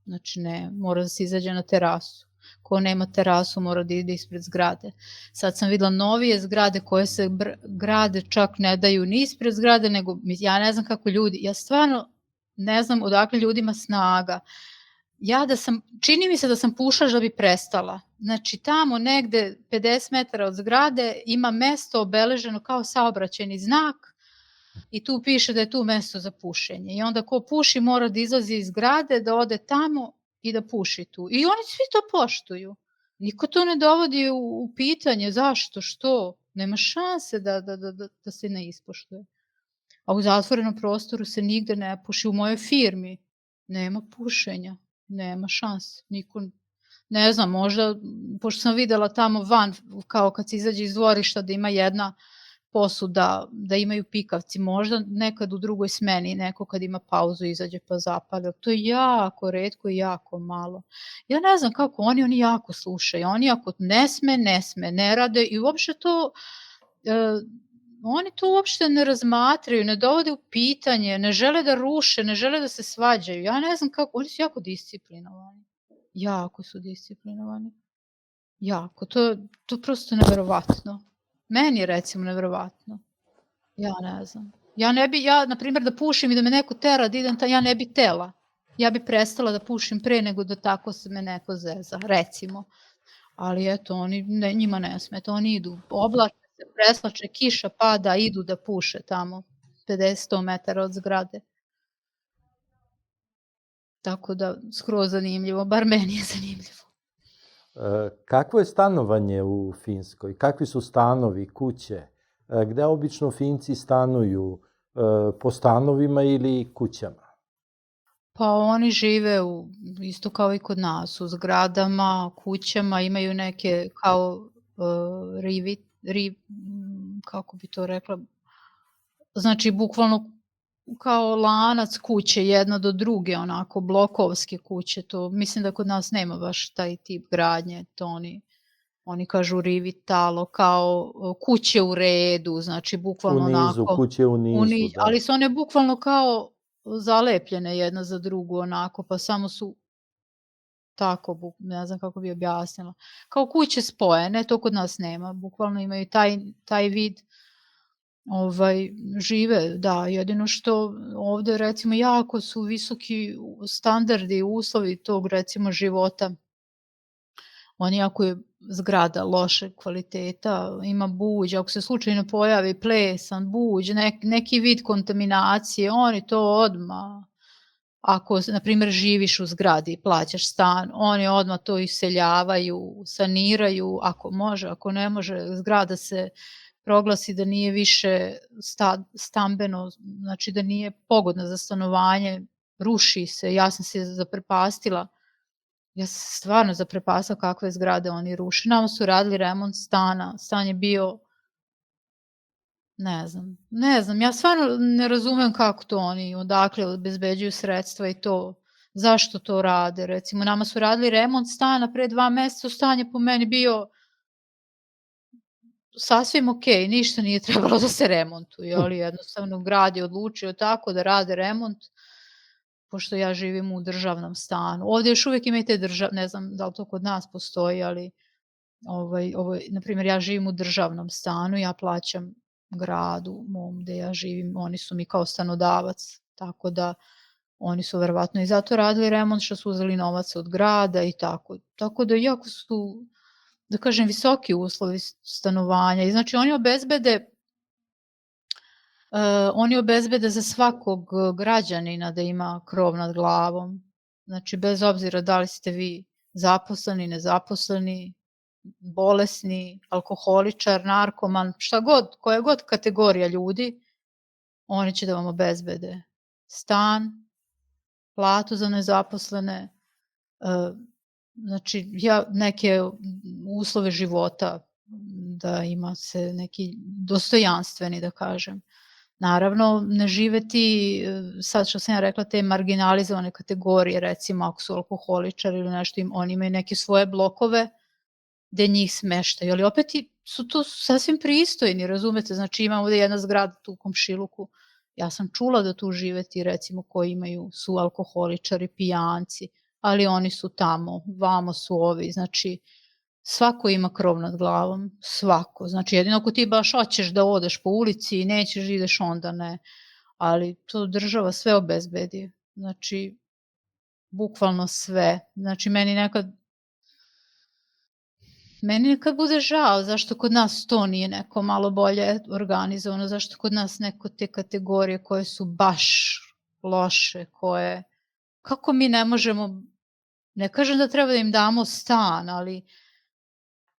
Znači ne, mora da se izađe na terasu. Ko nema terasu mora da ide ispred zgrade. Sad sam videla novije zgrade koje se grade čak ne daju ni ispred zgrade, nego ja ne znam kako ljudi, ja stvarno ne znam odakle ljudima snaga. Čini mi se da sam pušač da bi prestala. Znači tamo negde 50 metara od zgrade ima mesto obeleženo kao saobraćajni znak i tu piše da je tu mesto za pušenje. I onda ko puši mora da izlazi iz zgrade, da ode tamo i da puši tu. I oni svi to poštuju. Niko to ne dovodi u pitanje zašto, što. Nema šanse da se ne ispoštuje. A u zatvorenom prostoru se nigde ne puši. U mojoj firmi nema pušenja. Nema šanse. Niko, ne znam, možda, pošto sam videla tamo van, kao kad se izađe iz dvorišta da ima jedna posuda, da imaju pikavci, možda nekad u drugoj smeni neko kad ima pauzu izađe pa zapalja. To je jako retko i jako malo. Ja ne znam kako oni jako slušaju. Oni ako ne sme, ne rade i uopšte to, oni to uopšte ne razmatraju, ne dovode u pitanje, ne žele da ruše, ne žele da se svađaju. Ja ne znam kako, oni su jako disciplinovani. Jako su disciplinovani. Jako, to prosto neverovatno. Meni je recimo neverovatno. Ja ne znam. Ja, na primjer, da pušim i da me neko tera, da idem ja ne bi tela. Ja bi prestala da pušim pre nego da tako se me neko zeza, recimo. Ali eto, njima ne smeta, oni idu, oblače se, preslače, kiša pada, idu da puše tamo, 50-100 metara od zgrade. Tako da, skroz zanimljivo, bar meni je zanimljivo. Kakvo je stanovanje u Finskoj? Kakvi su stanovi, kuće? Gde obično Finci stanuju? Po stanovima ili kućama? Pa oni žive isto kao i kod nas, u zgradama, kućama, imaju neke kao kako bi to rekla, znači bukvalno kao lanac kuće jedna do druge, onako blokovske kuće, to mislim da kod nas nema baš taj tip gradnje, to oni kažu rivitalo, kao kuće u redu, znači bukvalno onako. Kuće u nizu, da. Ali su one bukvalno kao zalepljene jedna za drugu, onako, pa samo su tako, ne znam kako bi objasnila, kao kuće spojene, to kod nas nema, bukvalno imaju taj vid, žive, da, jedino što ovde recimo jako su visoki standardi, uslovi tog recimo života. Oni ako je zgrada loše kvaliteta, ima buđ, ako se slučajno pojavi plesan, buđ, neki vid kontaminacije, oni to odmah, ako na primjer živiš u zgradi i plaćaš stan, oni odmah to iseljavaju, saniraju, ako može, ako ne može, zgrada se proglasi da nije više stambeno, znači da nije pogodna za stanovanje, ruši se, ja sam se zaprepastila. Ja sam se stvarno zaprepastila kakve zgrade oni ruše. Nama su radili remont stana, stan je bio Ne znam, ja stvarno ne razumem kako to oni, odakle obezbeđuju sredstva i to, zašto to rade. Recimo, nama su radili remont stana pre 2 meseca, stan je po meni bio sasvim okej, ništa nije trebalo da se remontuje, ali jednostavno grad je odlučio tako da rade remont, pošto ja živim u državnom stanu. Ovde još uvijek ima i te ne znam da li to kod nas postoji, ali na primjer, ja živim u državnom stanu, ja plaćam gradu mom gde ja živim, oni su mi kao stanodavac, tako da oni su verovatno i zato radili remont što su uzeli novac od grada i tako. Tako da iako su, da kažem, visoki uslovi stanovanja i znači oni obezbede za svakog građanina da ima krov nad glavom. Znači, bez obzira da li ste vi zaposleni, nezaposleni, bolesni, alkoholičar, narkoman, šta god, koja god kategorija ljudi, oni će da vam obezbede stan, platu za nezaposlene, znači neke uslove života da ima se neki dostojanstveni, da kažem. Naravno, ne žive ti, sad što sam ja rekla, te marginalizovane kategorije, recimo ako su alkoholičari ili nešto, oni imaju neke svoje blokove gde njih smeštaju, ali opet su to sasvim pristojni, razumete, znači ima ovde jedna zgrada tu u komšiluku, ja sam čula da tu žive ti recimo koji su alkoholičari, pijanci, ali oni su tamo, vamo su ovi, znači svako ima krov nad glavom, svako, znači jedino ako ti baš hoćeš da odeš po ulici i nećeš da ideš, onda ne, ali to država sve obezbedi, znači bukvalno sve, znači meni nekad bude žao zašto kod nas to nije neko malo bolje organizovano, zašto kod nas neko te kategorije koje su baš loše, kako mi ne možemo, ne kažem da treba da im damo stan, ali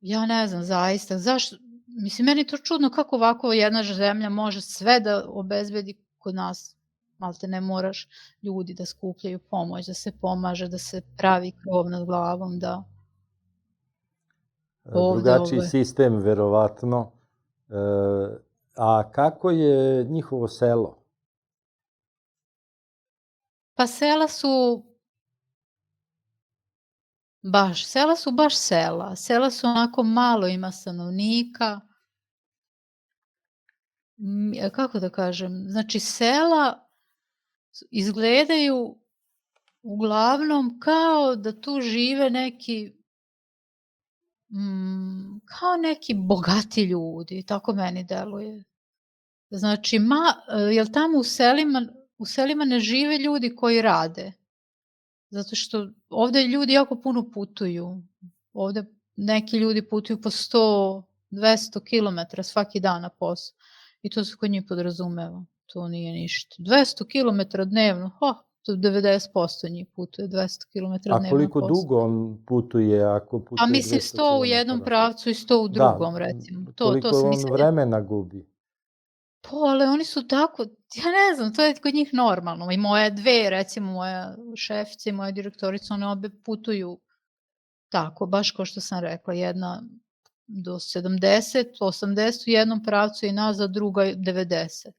ja ne znam zaista, zašto, mislim meni je to čudno kako ovako jedna zemlja može sve da obezbedi kod nas, malte ne moraš ljudi da skupljaju pomoć, da se pomaže, da se pravi krov nad glavom, da... Drugačiji sistem, verovatno. A kako je njihovo selo? Pa sela su baš sela. Sela su onako malo ima stanovnika. Kako da kažem? Znači sela izgledaju uglavnom kao da tu žive neki kao neki bogati ljudi, tako meni deluje. Znači, jel tamo u selima ne žive ljudi koji rade? Zato što ovde ljudi jako puno putuju. Ovde neki ljudi putuju po 100, 200 kilometara svaki dan na posao. I to se kod njih podrazumeva. To nije ništa. 200 kilometara dnevno, 90% njih putuje 200 km dnevno. A koliko dugo on putuje ako putuje 200 km? A mislim 100 u jednom pravcu i 100 u drugom, recimo. Koliko on vremena gubi? Pa, ali oni su tako, ja ne znam, to je kod njih normalno. I moje dve, recimo moja šefica i moja direktorica, one obe putuju tako, baš kao što sam rekla, jedna do 70, 80 u jednom pravcu i nazad, druga 90.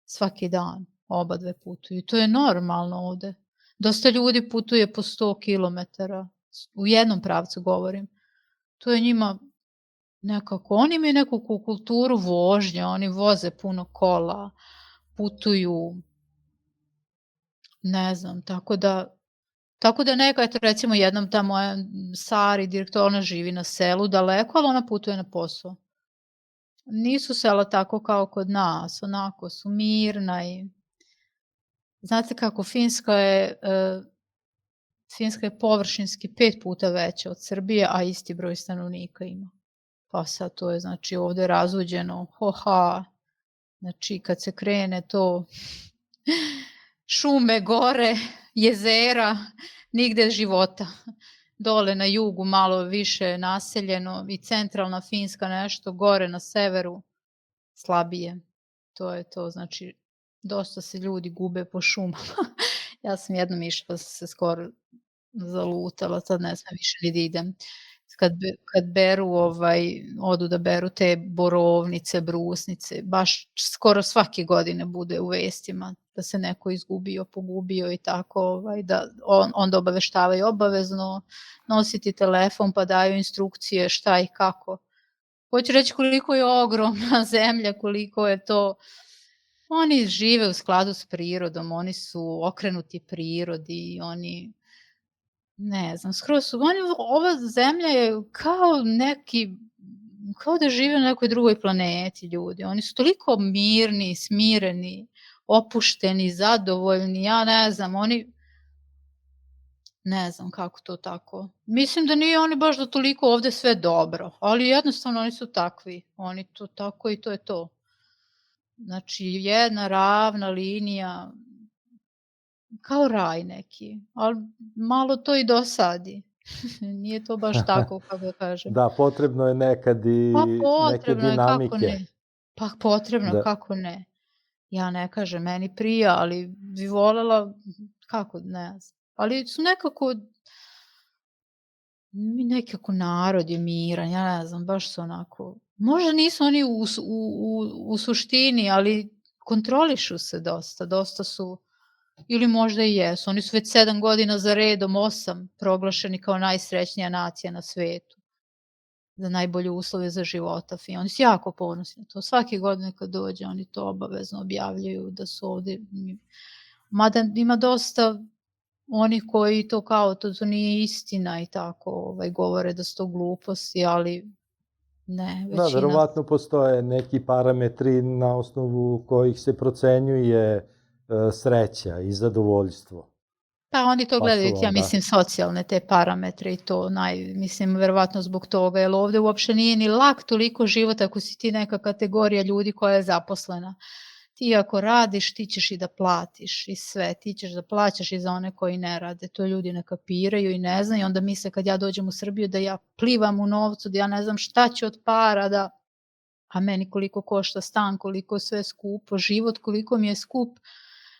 Svaki dan. Oba dve putuju. To je normalno ovde. Dosta ljudi putuje po 100 kilometara. U jednom pravcu govorim. To je njima nekako, oni imaju neku kulturu vožnje, oni voze puno kola, putuju, ne znam, tako da neka, eto recimo jednom ta moja Sari, direktor, ona živi na selu daleko, ali ona putuje na posao. Nisu sela tako kao kod nas, onako su mirna i znate kako, Finska je površinski 5 puta veća od Srbije, a isti broj stanovnika ima. Pa sad to je, znači, ovde razuđeno, znači kad se krene to, šume, gore, jezera, nigde života. Dole na jugu malo više naseljeno i centralna Finska nešto, gore na severu slabije. To je to, znači, dosta se ljudi gube po šumama. Ja sam jednom išla, se skoro zalutala, sad ne znam više ni da idem. kad beru, odu da beru te borovnice, brusnice, baš skoro svake godine bude u vestima da se neko izgubio, pogubio i tako, da onda obaveštavaju obavezno nositi telefon, pa daju instrukcije šta i kako. Hoću reći koliko je ogromna zemlja, koliko je to. Oni žive u skladu s prirodom, oni su okrenuti prirodi, oni, ne znam, skroz su, ova zemlja je kao da žive na nekoj drugoj planeti ljudi. Oni su toliko mirni, smireni, opušteni, zadovoljni, ja ne znam, ne znam kako to tako. Mislim da nije oni baš da toliko ovde sve dobro, ali jednostavno oni su takvi. Oni to tako i to je to. Znači, jedna ravna linija, kao raj neki, ali malo to i dosadi. Nije to baš tako, kako da kažem. Da, potrebno je nekad i Pa neke potrebno je, kako dinamike. ne. Pa potrebno, Da. kako ne. Ja ne kažem, meni prija, ali bi volela, kako, ne znam. Ali su nekako narod je miran, ja ne znam, baš su onako, možda nisu oni u suštini, ali kontrolišu se dosta su, ili možda i jesu. Oni su već 7 godina za redom, 8, proglašeni kao najsrećnija nacija na svetu, za najbolje uslove za života. Oni su jako ponosni na to. Svake godine kad dođe, oni to obavezno objavljuju da su ovde. Mada ima dosta oni koji to kao, to nije istina i tako, govore da su to gluposti, ali ne, Da, većina. verovatno postoje neki parametri na osnovu kojih se procenjuje sreća i zadovoljstvo. Pa oni to Pa gledaju, su ja onda, mislim, socijalne te parametre i to, mislim, verovatno zbog toga, jer ovde uopšte nije ni lak toliko život ako si ti neka kategorija ljudi koja je zaposlena. Ti ako radiš, ti ćeš i da platiš i sve, ti ćeš da plaćaš i za one koji ne rade. To ljudi ne kapiraju i ne znaju, onda misle kad ja dođem u Srbiju da ja plivam u novcu, da ja ne znam šta ću od para, a meni koliko košta stan, koliko sve skupo, život koliko mi je skup.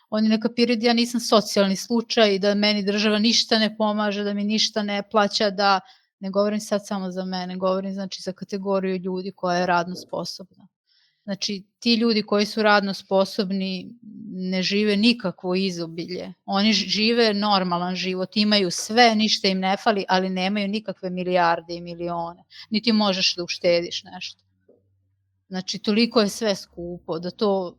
Oni ne kapiraju da ja nisam socijalni slučaj, da meni država ništa ne pomaže, da mi ništa ne plaća, da ne govorim sad samo za mene, govorim znači za kategoriju ljudi koja je radno sposobna. Znači, ti ljudi koji su radno sposobni ne žive nikakvo izobilje. Oni žive normalan život, imaju sve, ništa im ne fali, ali nemaju nikakve milijarde i milione. Niti možeš da uštediš nešto. Znači, toliko je sve skupo da to,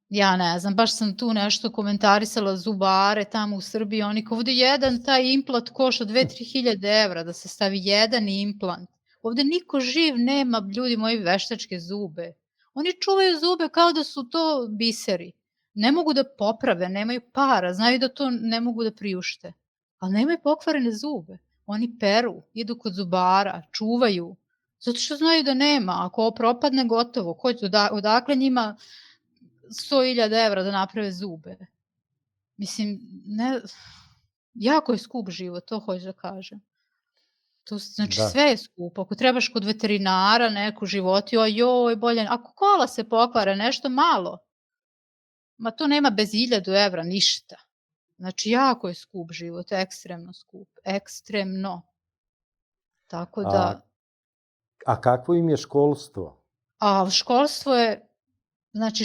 ja ne znam, baš sam tu nešto komentarisala, zubare tamo u Srbiji, oni kao ovde jedan taj implant košta 2-3 hiljade evra, da se stavi jedan implant. Ovde niko živ nema, ljudi moji, veštačke zube. Oni čuvaju zube kao da su to biseri. Ne mogu da poprave, nemaju para, znaju da to ne mogu da priušte. Ali nemaju pokvarene zube. Oni peru, idu kod zubara, čuvaju. Zato što znaju da nema. Ako ovo propadne, gotovo. Odakle njima 100.000 evra da naprave zube? Mislim, jako je skup život, to hoću da kažem. To, znači, Da. sve je skupo. Ako trebaš kod veterinara neku životiju, joj, bolje. Ako kola se pokvare, nešto malo, ma to nema bez 1.000 evra ništa. Znači, jako je skup život, ekstremno skup, ekstremno. Tako da. A kakvo im je školstvo?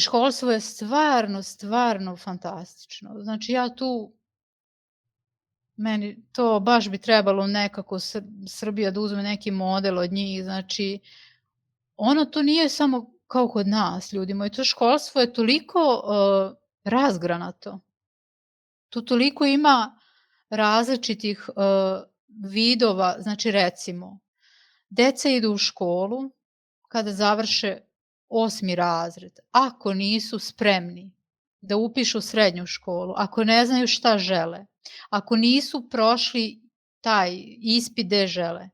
Školstvo je stvarno fantastično. Znači, meni to baš bi trebalo nekako Srbija da uzme neki model od njih. Znači, to nije samo kao kod nas, ljudi moji. To školstvo je toliko razgranato. Tu toliko ima različitih vidova. Znači, recimo, deca idu u školu kada završe 8. razred. Ako nisu spremni da upišu srednju školu, ako ne znaju šta žele, ako nisu prošli taj ispit gde žele,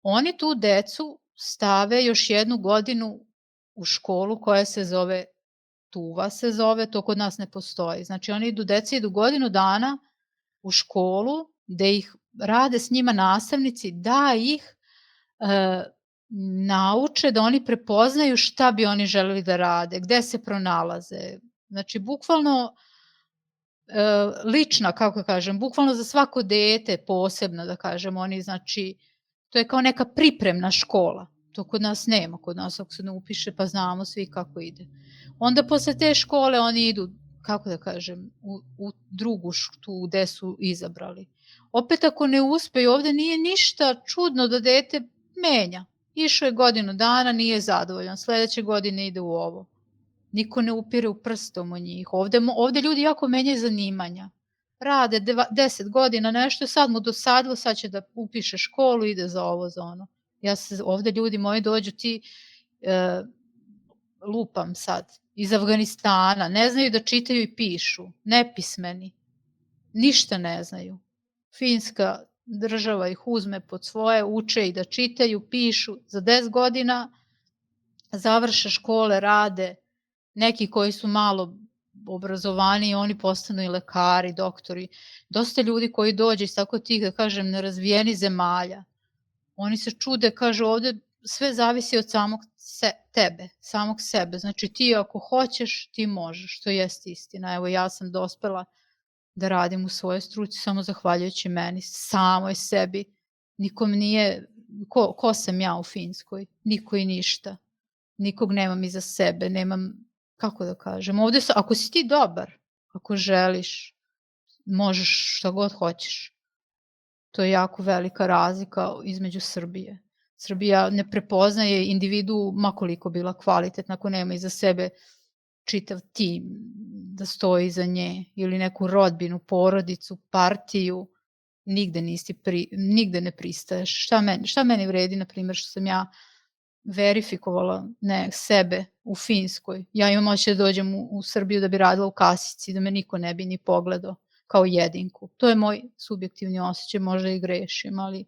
oni tu decu stave još 1 godinu u školu koja se zove tuva se zove, to kod nas ne postoji. Znači deca idu godinu dana u školu gde ih rade s njima nastavnici da ih nauče da oni prepoznaju šta bi oni želeli da rade, gde se pronalaze. Znači, bukvalno lična, kako kažem, bukvalno za svako dete posebno, da kažem, oni znači, to je kao neka pripremna škola. To kod nas nema, kod nas ako se ne upiše pa znamo svi kako ide. Onda posle te škole oni idu, kako da kažem, u drugu tu gde su izabrali. Opet ako ne uspeju, ovde nije ništa čudno da dete menja. Išao je godinu dana, nije zadovoljan, sledeće godine ide u ovo. Niko ne upire u prstom u njih. Ovde ljudi jako menjaju zanimanja. Rade 10 godina nešto, sad mu dosadilo, sad će da upiše školu, ide za ovo, za ono. Ovde ljudi moji dođu lupam sad, iz Afganistana, ne znaju da čitaju i pišu, nepismeni, ništa ne znaju. Finska država ih uzme pod svoje, uče i da čitaju, pišu, za 10 godina završe škole, rade, neki koji su malo obrazovani, oni postanu i lekari, doktori. Dosta ljudi koji dođe iz tako tih, da kažem, nerazvijenih zemalja. Oni se čude, kažu ovde sve zavisi od samog tebe, samog sebe. Znači ti ako hoćeš, ti možeš, to jeste istina. Evo ja sam dospela da radim u svojoj struci samo zahvaljujući meni, samoj sebi. Nikom nije, ko sam ja u Finskoj? Niko i ništa. Nikog nemam iza sebe, nemam, kako da kažem, ovde ako si ti dobar, ako želiš, možeš šta god hoćeš. To je jako velika razlika između Srbije. Srbija ne prepoznaje individu makoliko bila kvalitetna, ako nema iza sebe čitav tim da stoji iza nje ili neku rodbinu, porodicu, partiju, nigde ne pristaješ. Šta meni vredi, na primjer, što sam ja verifikovala sebe u Finskoj. Ja imam moći da dođem u Srbiju da bi radila u kasici, da me niko ne bi ni pogledao kao jedinku. To je moj subjektivni osjećaj, možda i grešim, ali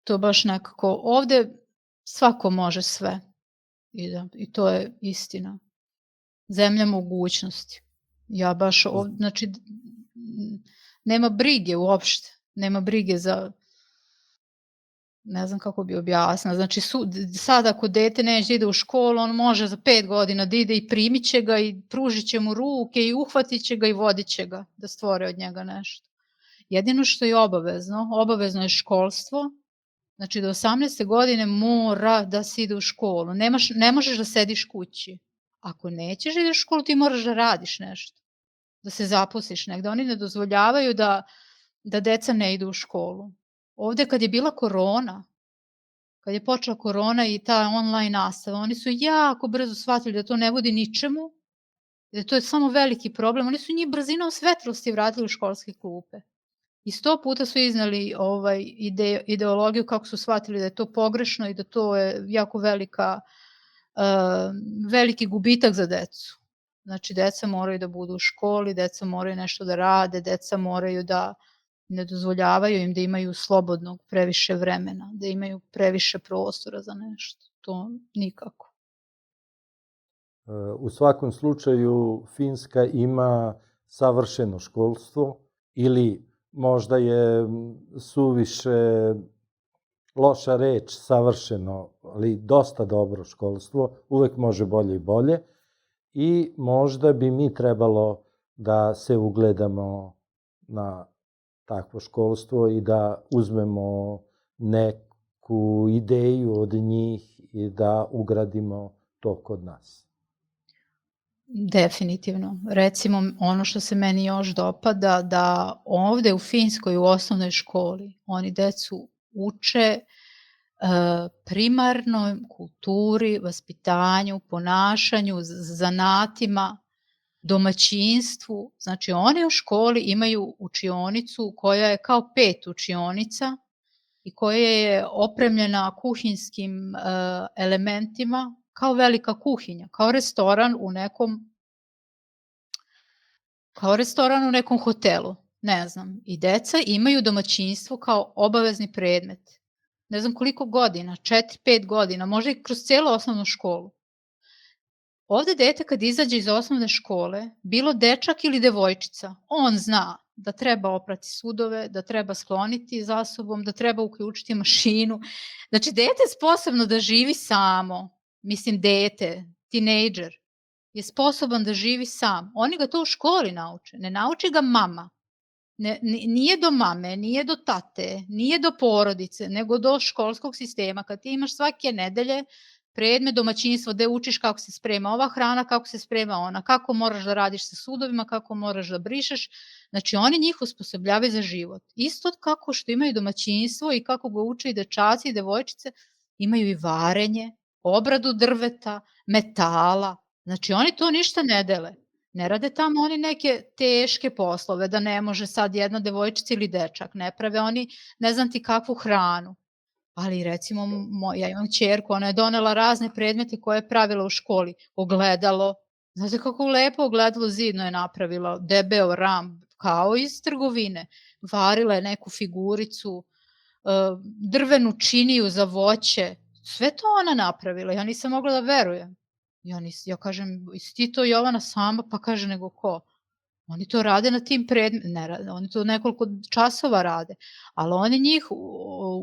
to baš nekako, ovde svako može sve i to je istina. Zemlja mogućnosti. Ja baš, znači, nema brige uopšte, nema brige za, ne znam kako bi objasnila, znači sad ako dete neće ide u školu, on može za 5 godina da ide i primit će ga i pružit će mu ruke i uhvatit će ga i vodit će ga da stvore od njega nešto. Jedino što je obavezno je školstvo, znači do 18. godine mora da se ide u školu, ne možeš da sediš kući. Ako nećeš da ideš u školu, ti moraš da radiš nešto, da se zaposliš negde. Oni ne dozvoljavaju da deca ne idu u školu. Ovde kad je bila korona, kad je počela korona i ta online nastava, oni su jako brzo shvatili da to ne vodi ničemu, da to je samo veliki problem. Oni su njih brzinom svetlosti vratili u školske klupe. I 100 puta su iznali ideologiju kako su shvatili da je to pogrešno i da to je jako veliki gubitak za decu. Znači, deca moraju da budu u školi, deca moraju nešto da rade, deca moraju da ne dozvoljavaju im da imaju slobodnog previše vremena, da imaju previše prostora za nešto. To nikako. U svakom slučaju Finska ima savršeno školstvo ili možda je suviše loša reč savršeno, ali dosta dobro školstvo, uvek može bolje i bolje i možda bi mi trebalo da se ugledamo na takvo školstvo i da uzmemo neku ideju od njih i da ugradimo to kod nas. Definitivno. Recimo, ono što se meni još dopada, da ovde u Finskoj u osnovnoj školi oni decu uče primarnoj kulturi, vaspitanju, ponašanju, zanatima, domaćinstvu. Znači, oni u školi imaju učionicu koja je kao 5 učionica i koja je opremljena kuhinskim elementima, kao velika kuhinja, kao restoran u nekom hotelu, ne znam. I deca imaju domaćinstvo kao obavezni predmet. Ne znam koliko godina, 4-5 godina, možda i kroz cijelu osnovnu školu. Ovde dete kad izađe iz osnovne škole, bilo dečak ili devojčica, on zna da treba oprati sudove, da treba skloniti za sobom, da treba uključiti mašinu. Znači, dete je sposobno da živi samo, mislim dete, tinejdžer, je sposoban da živi sam. Oni ga to u školi nauče, ne nauči ga mama. Nije do mame, nije do tate, nije do porodice, nego do školskog sistema. Kad ti imaš svake nedelje predmet domaćinstva gde učiš kako se sprema ova hrana, kako se sprema ona, kako moraš da radiš sa sudovima, kako moraš da brišeš. Znači oni njih osposobljavaju za život. Isto kako što imaju domaćinstvo i kako ga uče i dečaci i devojčice, imaju i varenje, obradu drveta, metala. Znači oni to ništa ne dele. Ne rade tamo oni neke teške poslove, da ne može sad jedna devojčica ili dečak. Ne prave oni ne znam ti kakvu hranu. Ali recimo, ja imam ćerku, ona je donela razne predmete koje je pravila u školi. Ogledalo, znate kako lepo ogledalo zidno je napravila, debeo ram, kao iz trgovine. Varila je neku figuricu, drvenu činiju za voće, sve to ona napravila. Ja nisam mogla da verujem. Ja kažem, jesi ti to Jovana sama? Pa kaže, nego ko? Oni to rade na tim predmetima, ne rade, oni to nekoliko časova rade, ali oni njih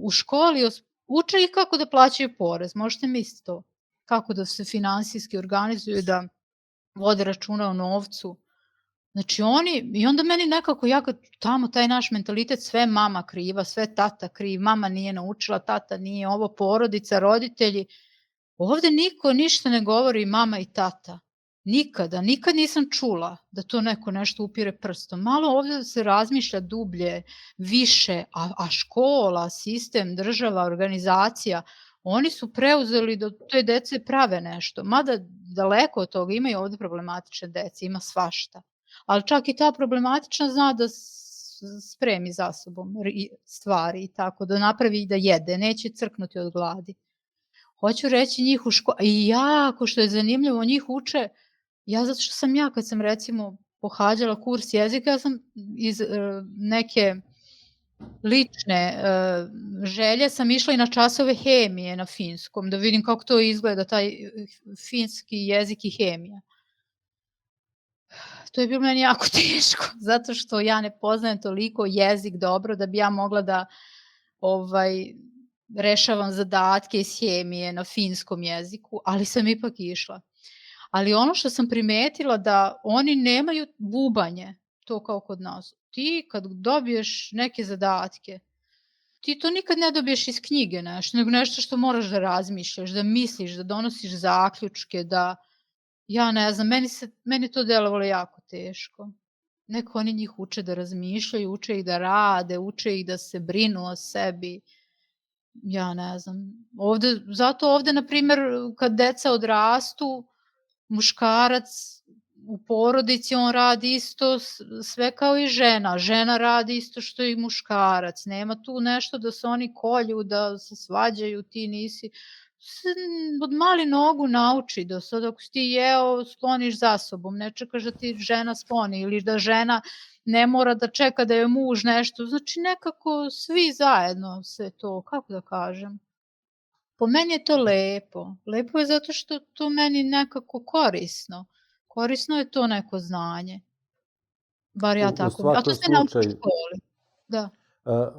u školi uče ih kako da plaćaju porez, možete misliti to, kako da se finansijski organizuju, da vode računa o novcu. Znači oni, i onda meni nekako, ja kad tamo taj naš mentalitet, sve mama kriva, sve tata kriv, mama nije naučila, tata nije ovo, porodica, roditelji. Ovde niko ništa ne govori mama i tata. Nikad nisam čula da to neko nešto upire prstom. Malo ovde da se razmišlja dublje, više, a škola, sistem, država, organizacija, oni su preuzeli da te dece prave nešto. Mada daleko od toga, ima i ovde problematične dece, ima svašta. Ali čak i ta problematična zna da spremi za sobom stvari i tako, da napravi i da jede, neće crknuti od gladi. Hoću reći njih u školi, i jako što je zanimljivo, njih uče. Zato što sam kad sam recimo pohađala kurs jezika, ja sam iz neke lične želje sam išla i na časove hemije na finskom, da vidim kako to izgleda, taj finski jezik i hemija. To je bilo meni jako teško, zato što ja ne poznajem toliko jezik dobro da bi ja mogla da rešavam zadatke iz hemije na finskom jeziku, ali sam ipak išla. Ali ono što sam primetila da oni nemaju bubanje, to kao kod nas. Ti kad dobiješ neke zadatke, ti to nikad ne dobiješ iz knjige nešto, nego nešto što moraš da razmišljaš, da misliš, da donosiš zaključke, da, ja ne znam, meni to delovalo jako teško. Neko oni njih uče da razmišljaju, uče ih da rade, uče ih da se brinu o sebi. Ja ne znam. Zato ovde, na primer, kad deca odrastu, muškarac u porodici, on radi isto sve kao i žena. Žena radi isto što i muškarac. Nema tu nešto da se oni kolju, da se svađaju, ti nisi. Od mali nogu nauči da sad ako si ti jeo, skloniš za sobom. Ne čekaš da ti žena skloni ili da žena ne mora da čeka da je muž nešto. Znači nekako svi zajedno se to, kako da kažem. Po meni je to lepo. Lepo je zato što to meni nekako korisno. Korisno je to neko znanje. Bar ja tako. A to se nauči u školi. Da.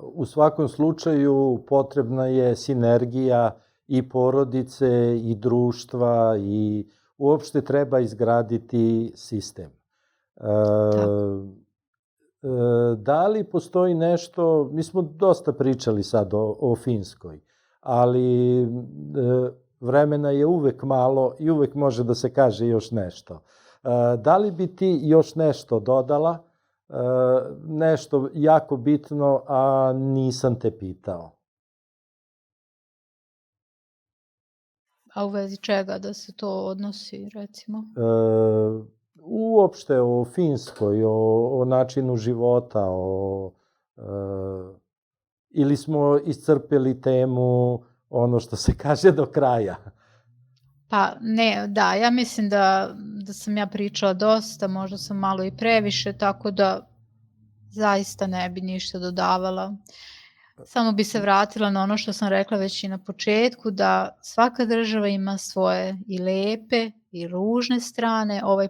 U svakom slučaju potrebna je sinergija i porodice i društva i uopšte treba izgraditi sistem. Da li postoji nešto, mi smo dosta pričali sad o Finskoj, ali vremena je uvek malo i uvek može da se kaže još nešto. Da li bi ti još nešto dodala, nešto jako bitno, a nisam te pitao? A u vezi čega da se to odnosi, recimo? Uopšte o Finskoj, o načinu života, ili smo iscrpeli temu, ono što se kaže, do kraja? Pa ne, da, ja mislim da sam ja pričala dosta, možda sam malo i previše, tako da zaista ne bi ništa dodavala. Samo bi se vratila na ono što sam rekla već i na početku, da svaka država ima svoje i lepe i ružne strane. Ovaj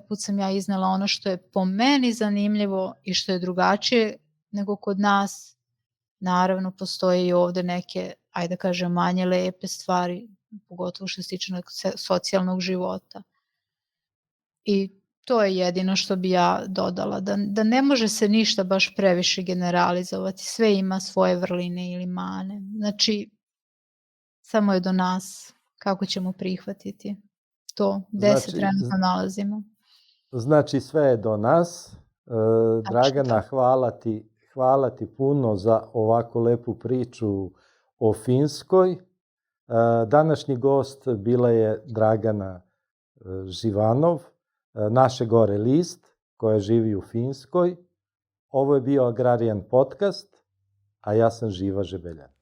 put sam ja iznela ono što je po meni zanimljivo i što je drugačije nego kod nas. Naravno, postoje i ovde neke, ajde da kažem, manje lepe stvari. pogotovo što se tiče socijalnog života. I to je jedino što bi ja dodala, da ne može se ništa baš previše generalizovati, sve ima svoje vrline ili mane. Znači, samo je do nas kako ćemo prihvatiti to, gde se trenutno nalazimo. Znači, sve je do nas. Dragana, hvala ti puno za ovako lepu priču o Finskoj. Današnji gost bila je Dragana Živanov, Naše gore list, koja živi u Finskoj. Ovo je bio Agrarian podcast, a ja sam Živa Žebeljan.